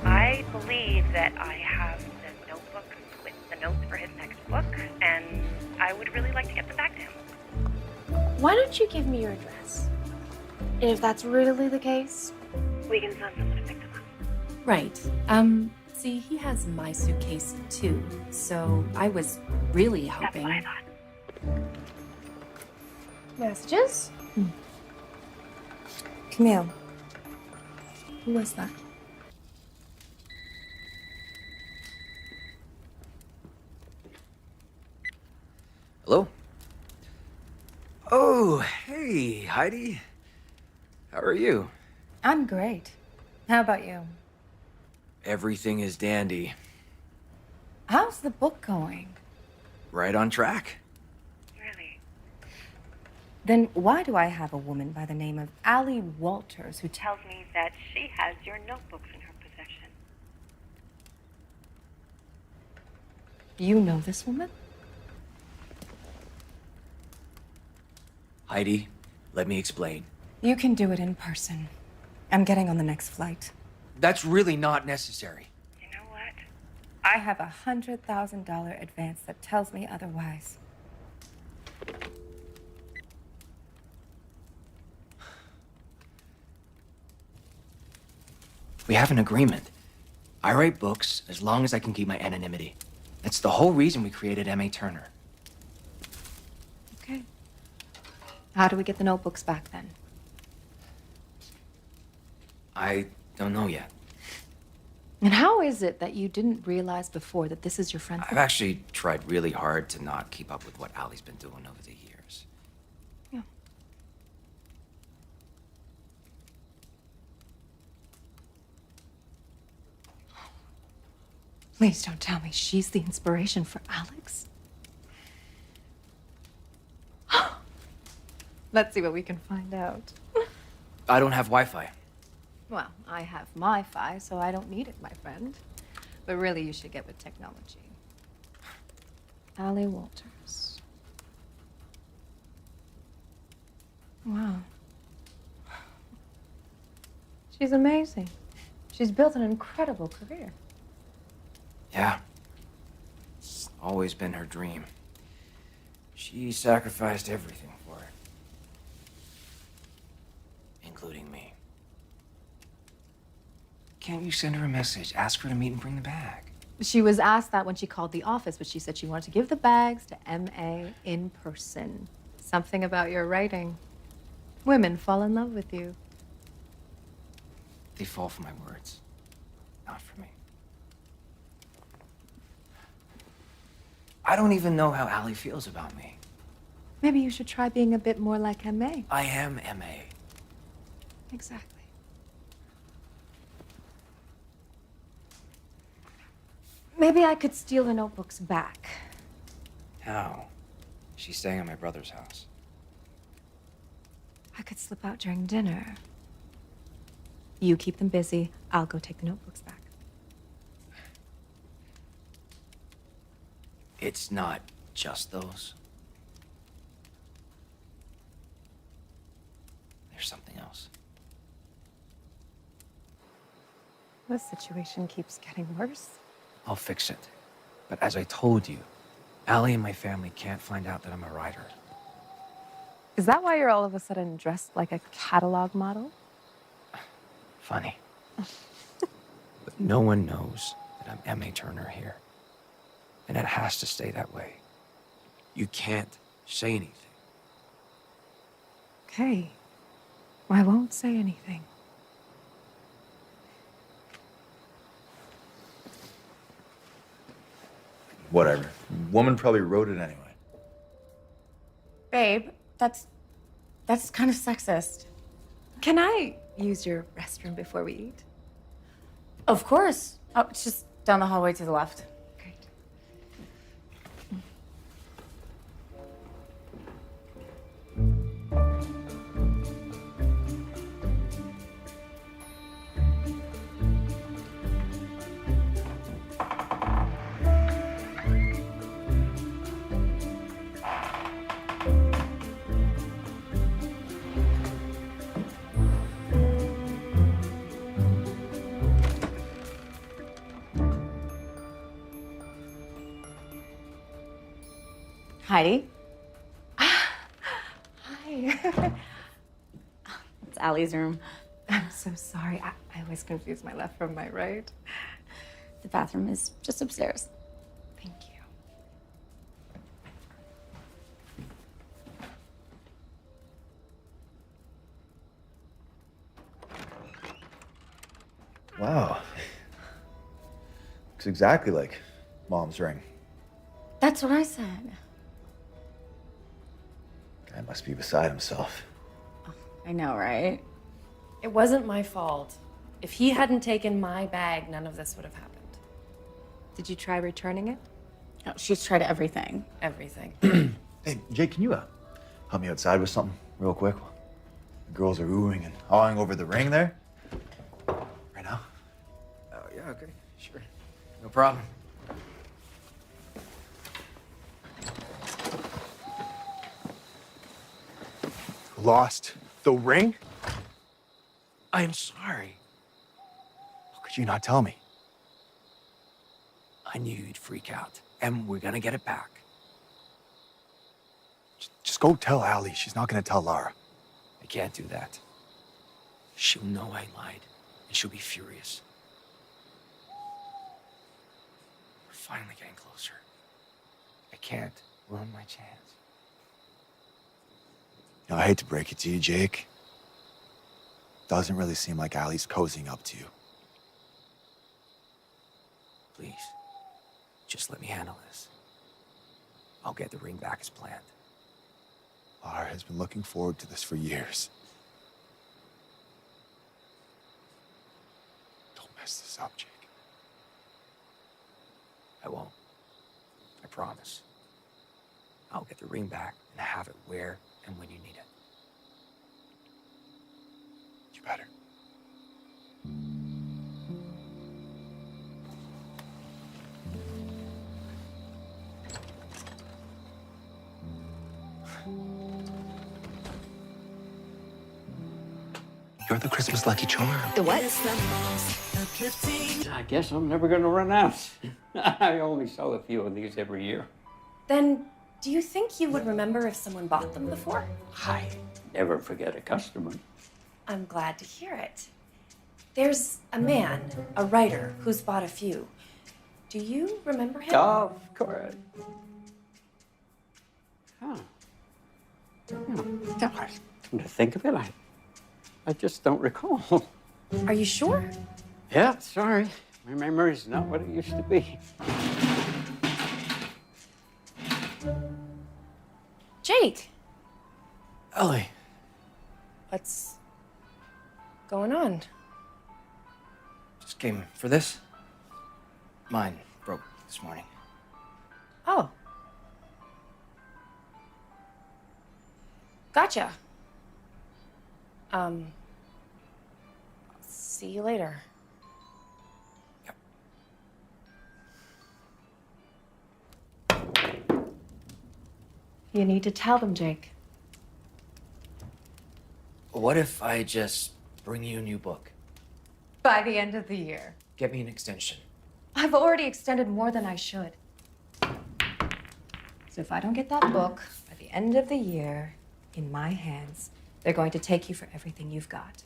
I believe that I have the notebook with the notes for his next book, and I would really like to get them back to him. Why don't you give me your address? And if that's really the case, We can send someone to pick them up. Right. See, he has my suitcase too, so I was really hoping. That's what I thought. messages? Camille. Who was that? Hello? Oh, hey, Heidi. How are you? I'm great. How about you? Everything is dandy. How's the book going? Right on track. Really? Then why do I have a woman by the name of Allie Walters who Tells me that she has your notebooks in her possession. You know this woman? Heidi, let me explain. You can do it in person. I'm getting on the next flight. That's really not necessary. You know what? I have $100,000 advance that tells me otherwise. We have an agreement. I write books as long as I can keep my anonymity. That's the whole reason we created M.A. Turner. Okay. How do we get the notebooks back then? I don't know yet. And how is it that you didn't realize before that this is your friend's I've actually tried really hard to not keep up with what Allie's been doing over the years. Yeah. Please don't tell me she's the inspiration for Alex. Let's see what we can find out. I don't have Wi-Fi. Well, I have my-fi, so I don't need it, my friend. But really, you should get with technology. Allie Walters. Wow. She's amazing. She's built an incredible career. Yeah. It's always been her dream. She sacrificed everything for it. Including me. Can't you send her a message? Ask her to meet and bring the bag. She was asked that when she called the office, but she said she wanted to give the bags to M.A. in person. Something about your writing. Women fall in love with you. They fall for my words, not for me. I don't even know how Allie feels about me. Maybe you should try being a bit more like M.A. I am M.A. Exactly. Maybe I could steal the notebooks back. How? She's staying at my brother's house. I could slip out during dinner. You keep them busy. I'll go take the notebooks back. It's not just those. There's something else. This situation keeps getting worse. I'll fix it. But as I told you, Allie and my family can't find out that I'm a writer. Is that why you're all of a sudden dressed like a catalog model? Funny. But no one knows that I'm M.A. Turner here. And it has to stay that way. You can't say anything. Okay. I won't say anything. Whatever. Woman probably wrote it anyway. Babe, that's kind of sexist. Can I use your restroom before we eat? Of course. Oh, it's just down the hallway to the left. Great. Heidi, Hi. it's Allie's room. I'm so sorry. I always confuse my left from my right. The bathroom is just upstairs. Thank you. Wow. Looks exactly like Mom's ring. That's what I said. Guy must be beside himself. I know, right? It wasn't my fault. If he hadn't taken my bag, none of this would have happened. Did you try returning it? Oh, she's tried everything. Everything. Hey, Jay, can you help me outside with something real quick? The girls are oohing and awing over the ring there. Right now? Oh, yeah, okay, sure. No problem. Lost the ring? I'm sorry. How could you not tell me? I knew you'd freak out, and we're gonna get it back. Just go tell Allie. She's not gonna tell Lara. I can't do that. She'll know I lied, and she'll be furious. We're finally getting closer. I can't ruin my chance. You know, I hate to break it to you, Jake. Doesn't really seem like Allie's cozying up to you. Please, just let me handle this. I'll get the ring back as planned. Lara has been looking forward to this for years. Don't mess this up, Jake. I won't. I promise. I'll get the ring back and have it where and when you need it. You better. You're the Christmas Lucky Charm. The what? I guess I'm never going to run out. I only sell a few of these every year. Then, do you think you would remember if someone bought them before? I never forget a customer. I'm glad to hear it. There's a man, a writer, who's bought a few. Do you remember him? Of course. Huh. Come to think of it, I just don't recall. Are you sure? Yeah, sorry. My memory's not what it used to be. Jake, Ellie. what's going on? Just came for this. Mine broke this morning. Oh. Gotcha. See you later. You need to tell them, Jake. What if I just bring you a new book? By the end of the year. Get me an extension. I've already extended more than I should. So if I don't get that book by the end of the year in my hands, they're going to take you for everything you've got.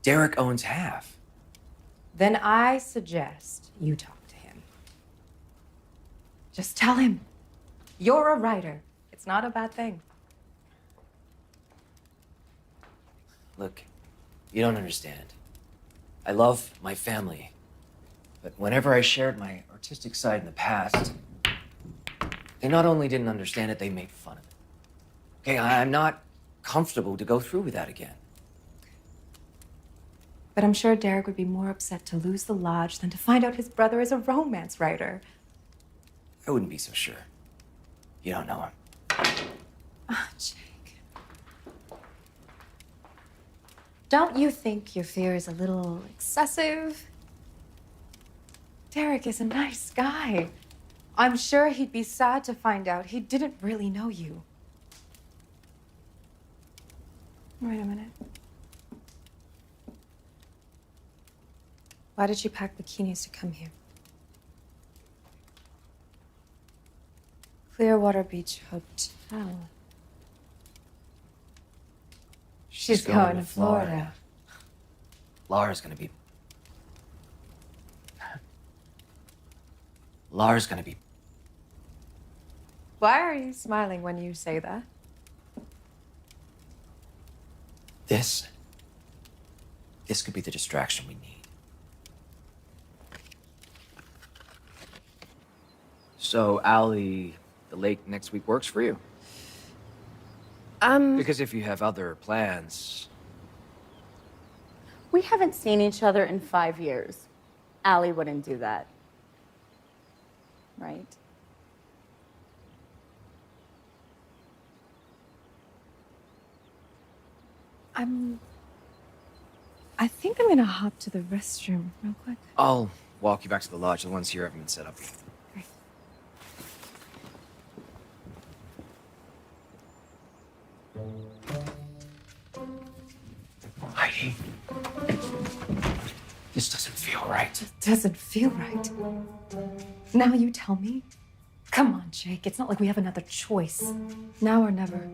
Derek owns half. Then I suggest you talk to him. Just tell him. You're a writer. It's not a bad thing. Look, you don't understand. I love my family. But whenever I shared my artistic side in the past, they not only didn't understand it, they made fun of it. Okay, I'm not comfortable to go through with that again. But I'm sure Derek would be more upset to lose the lodge than to find out his brother is a romance writer. I wouldn't be so sure. You don't know him. Ah, Jake. Don't you think your fear is a little excessive? Derek is a nice guy. I'm sure he'd be sad to find out he didn't really know you. Wait a minute. Why did you pack bikinis to come here? Clearwater Beach Hotel. She's going to Florida. Lara's gonna be... Lara's gonna be... Why are you smiling when you say that? This could be the distraction we need. So, Allie, the lake next week works for you? Because if you have other plans... We haven't seen each other in 5 years. Allie wouldn't do that. Right? I think I'm gonna hop to the restroom real quick. I'll walk you back to the lodge. The ones here haven't been set up yet. Heidi. This doesn't feel right. It doesn't feel right. Now you tell me? Come on, Jake. It's not like we have another choice. Now or never.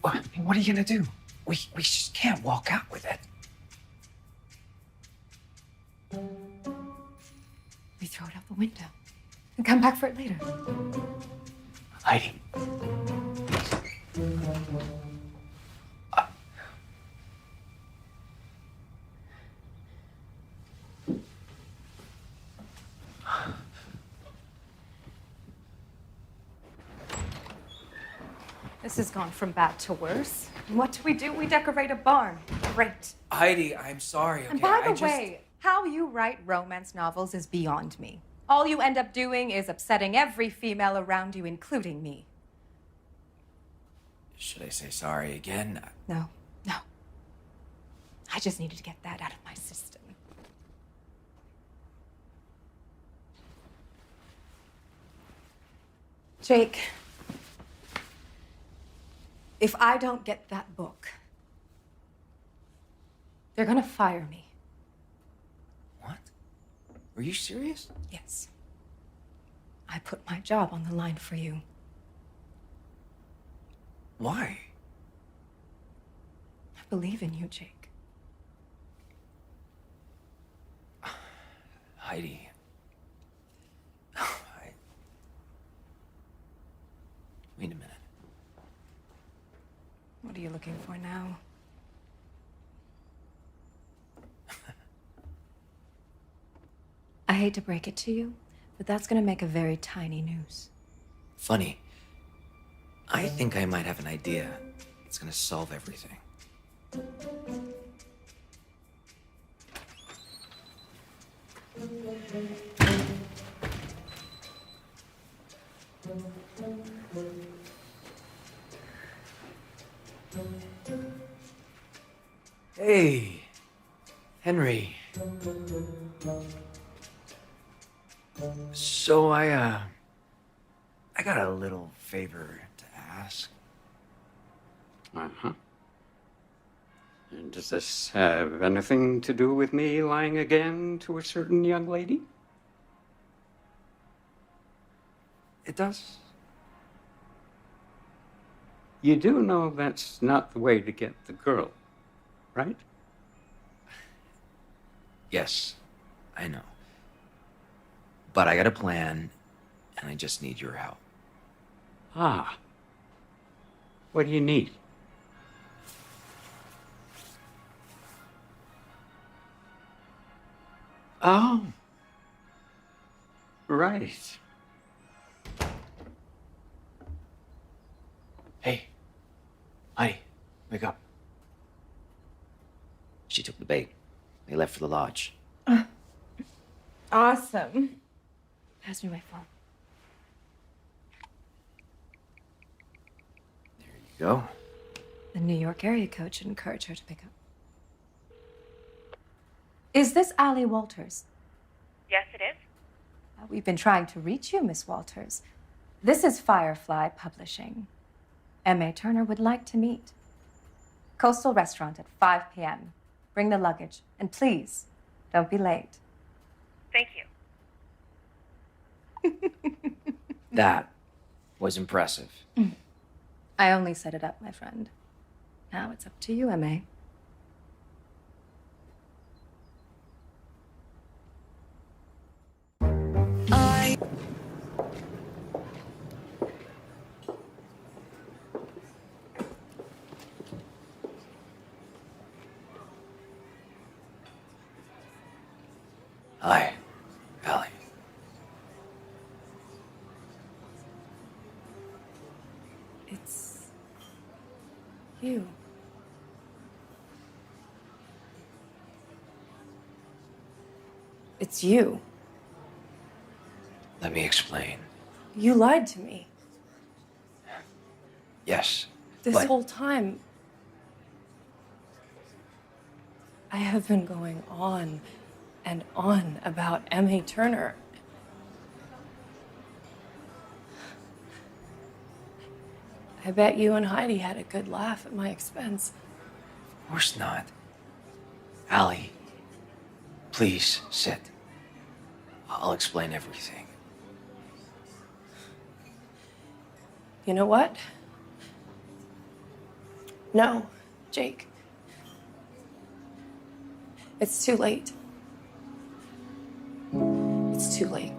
What are you gonna do? We just can't walk out with it. We throw it out the window and come back for it later. Heidi. This has gone from bad to worse. And what do? We decorate a barn. Great. Heidi, I'm sorry, okay? And by the way, how you write romance novels is beyond me. All you end up doing is upsetting every female around you, including me. Should I say sorry again? No. I just needed to get that out of my system. Jake, if I don't get that book, they're gonna fire me. What? Are you serious? Yes. I put my job on the line for you. Why? I believe in you, Jake. Heidi. Wait a minute. What are you looking for now? I hate to break it to you, but that's gonna make a very tiny news. Funny. I think I might have an idea. It's gonna solve everything. Hey, Henry. So I got a little favor to ask. Uh-huh. And does this have anything to do with me lying again to a certain young lady? It does. You do know that's not the way to get the girl, right? Yes, I know. But I got a plan, and I just need your help. Ah. What do you need? Oh. Right. Hey, Heidi, wake up. She took the bait. They left for the lodge. Awesome. Pass me my phone. There you go. The New York area code should encourage her to pick up. Is this Allie Walters? Yes, it is. We've been trying to reach you, Miss Walters. This is Firefly Publishing. M.A. Turner would like to meet. Coastal Restaurant at 5 p.m. Bring the luggage. And please, don't be late. Thank you. That was impressive. I only set it up, my friend. Now it's up to you, M.A. Hi, Allie. It's you. It's you. Let me explain. You lied to me. Yes, This but whole time, I have been going on and on about M.A. Turner. I bet you and Heidi had a good laugh at my expense. of course not. Allie, Please, sit. I'll explain everything. You know what? No, Jake. It's too late. It's too late.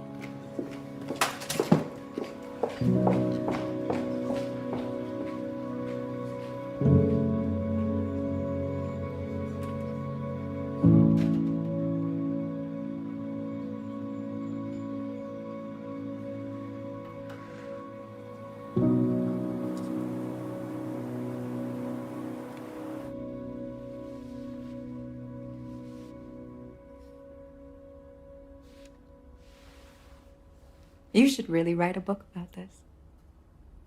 You should really write a book about this.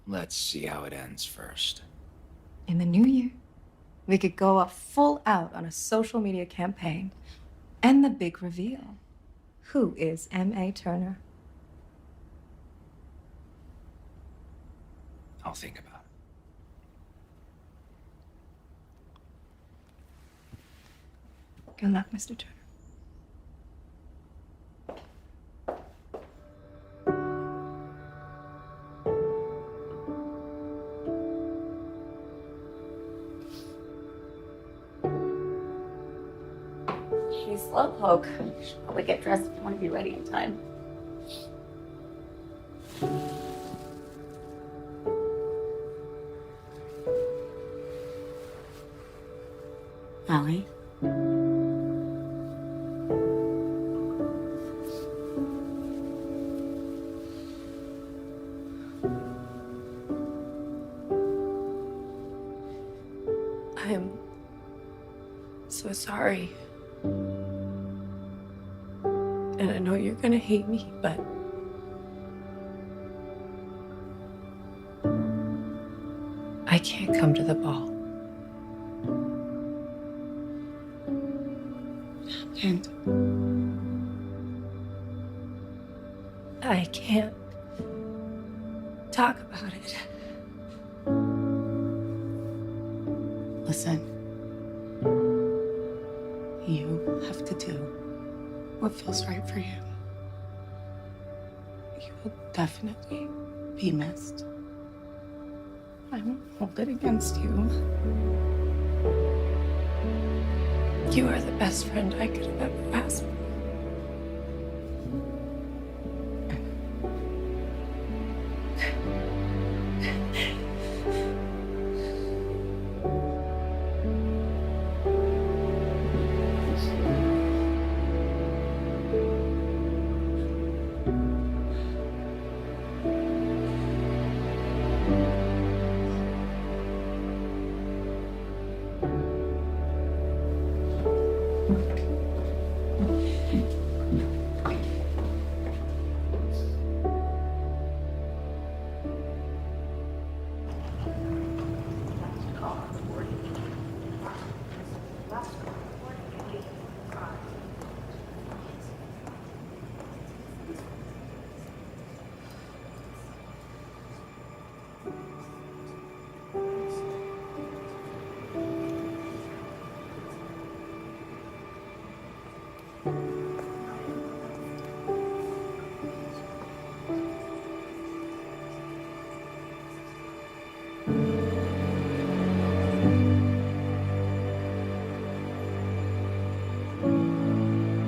Let's see how it ends first. In the new year, we could go up full out on a social media campaign and the big reveal. Who is M.A. Turner? I'll think about it. Good luck, Mr. Turner. She's slowpoke. You should probably get dressed if you want to be ready in time. Allie? I am so sorry. And I know you're gonna hate me, but I can't come to the ball. And I can't talk about it. listen, you have to do what feels right for you. You will definitely be missed. I won't hold it against you. You are the best friend I could have ever asked for.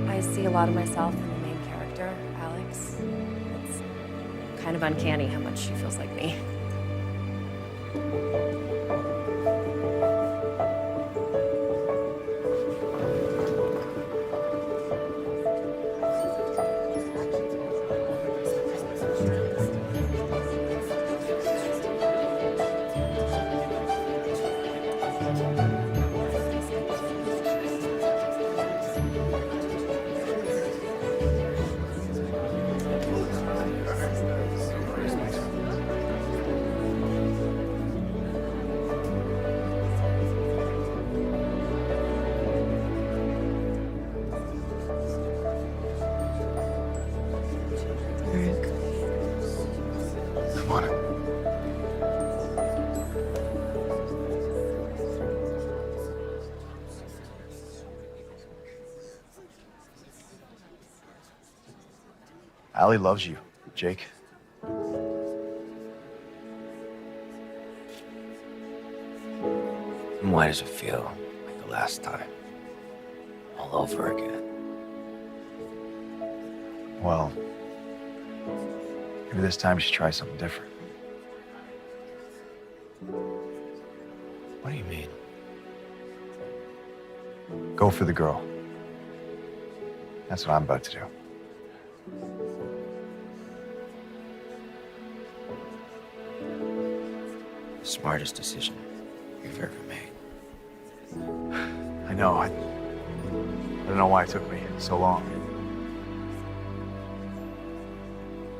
I see a lot of myself in the main character, Alex. It's kind of uncanny how much she feels like me. Come on. Allie loves you, Jake. And why does it feel like the last time? All over again. Well, maybe this time you should try something different. What do you mean? Go for the girl. That's what I'm about to do. Smartest decision you've ever made. I know. I don't know why it took me so long.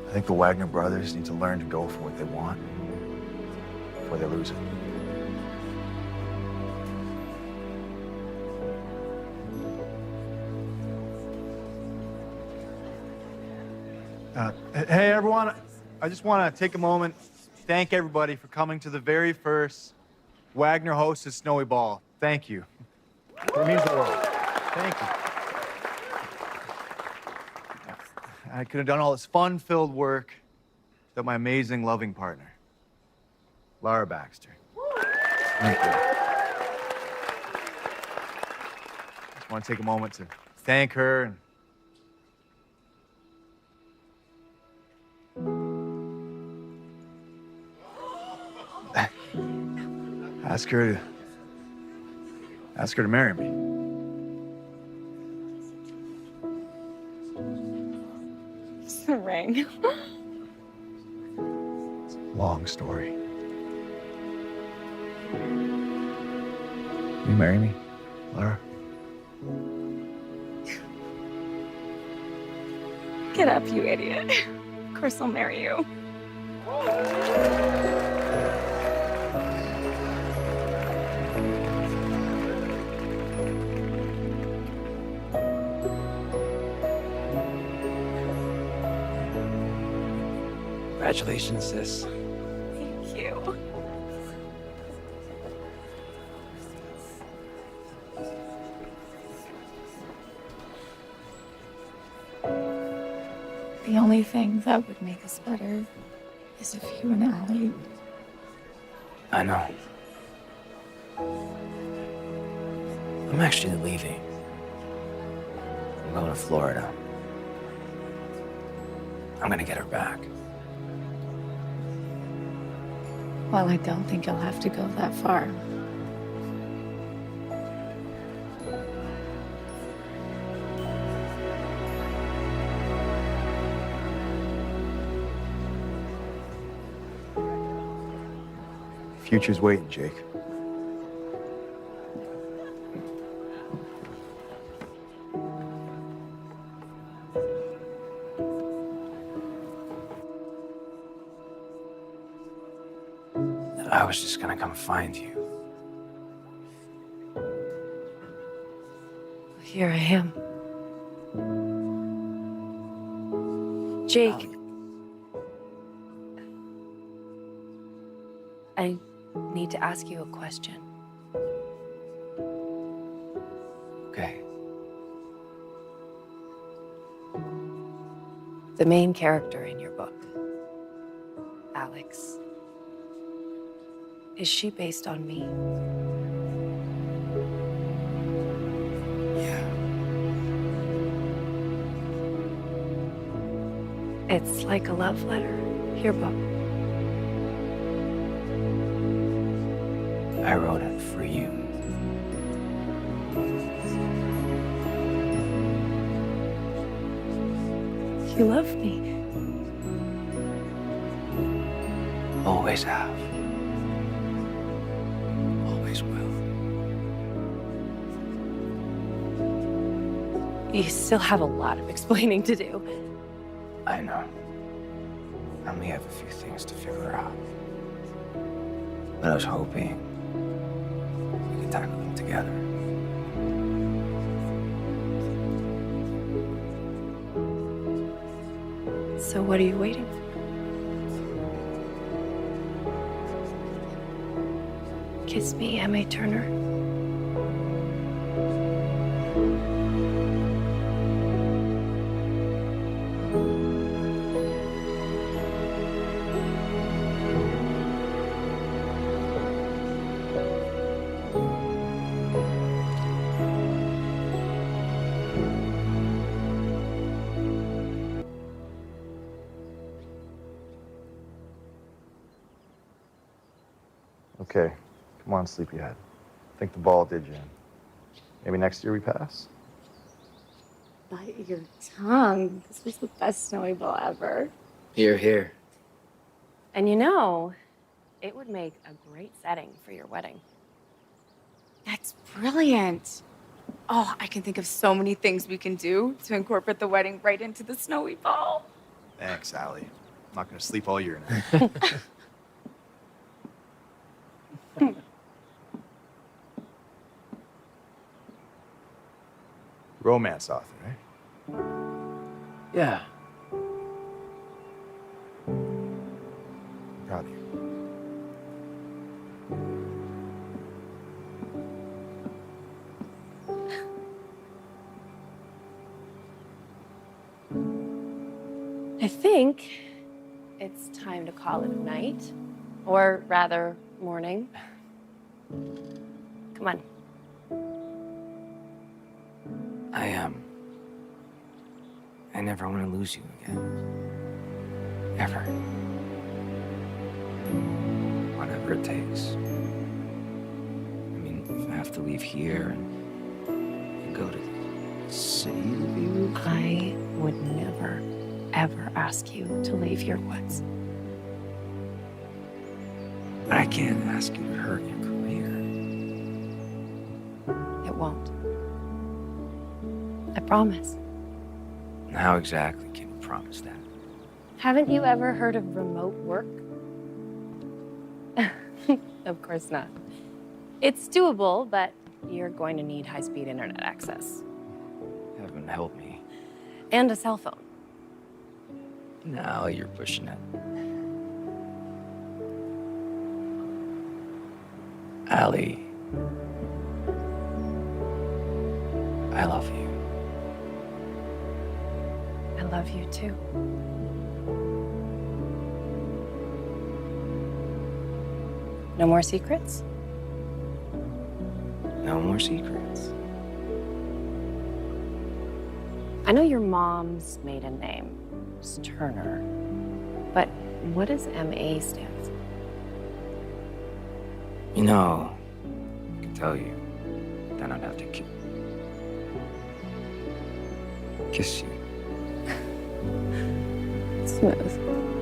I think the Wagner brothers need to learn to go for what they want before they lose it. Hey, everyone. I just want to take a moment, thank everybody for coming to the very first Wagner-hosted Snowy Ball. Thank you. It means the world. Thank you. I could have done all this fun-filled work without my amazing, loving partner, Lara Baxter. Thank you. Just want to take a moment to thank her and ask her to marry me. It's the ring. Long story. Will you marry me, Lara? Get up, you idiot. Of course I'll marry you. Congratulations, sis. Thank you. The only thing that would make us better is if you and Allie. I know. I'm actually leaving. I'm going to Florida. I'm gonna get her back. Well, I don't think you'll have to go that far. Future's waiting, Jake. I was just gonna come find you. Here I am. Jake. I need to ask you a question. Okay. The main character in your book, Alex, is she based on me? Yeah. It's like a love letter, your book. I wrote it for you. You love me. Always have. Always will. You still have a lot of explaining to do. I know. I only have a few things to figure out. But I was hoping we could tackle them together. So what are you waiting for? Kiss me, M.A. Turner. Okay, come on, sleepyhead. I think the ball did you in. Maybe next year we pass? Bite your tongue. This was the best snowy ball ever. Here, here. And you know, it would make a great setting for your wedding. That's brilliant. Oh, I can think of so many things we can do to incorporate the wedding right into the snowy ball. Thanks, Allie. I'm not gonna sleep all year now. Romance author, right? Yeah. I'm proud of you. I think it's time to call it a night, or rather, morning. Come on. I never want to lose you again. Ever. Whatever it takes. I mean, if I have to leave here and go to the city to be with you. I would never, ever ask you to leave your woods. But I can't ask you to hurt your career. It won't. I promise. How exactly can you promise that? Haven't you ever heard of remote work? Of course not. It's doable, but you're going to need high-speed internet access. Heaven help me. And a cell phone. Now you're pushing it. Allie. I love you. I love you too. No more secrets? No more secrets. I know your mom's maiden name is Turner, but what does MA stand for? You know, I can tell you, then I'd have to kiss you. Smooth.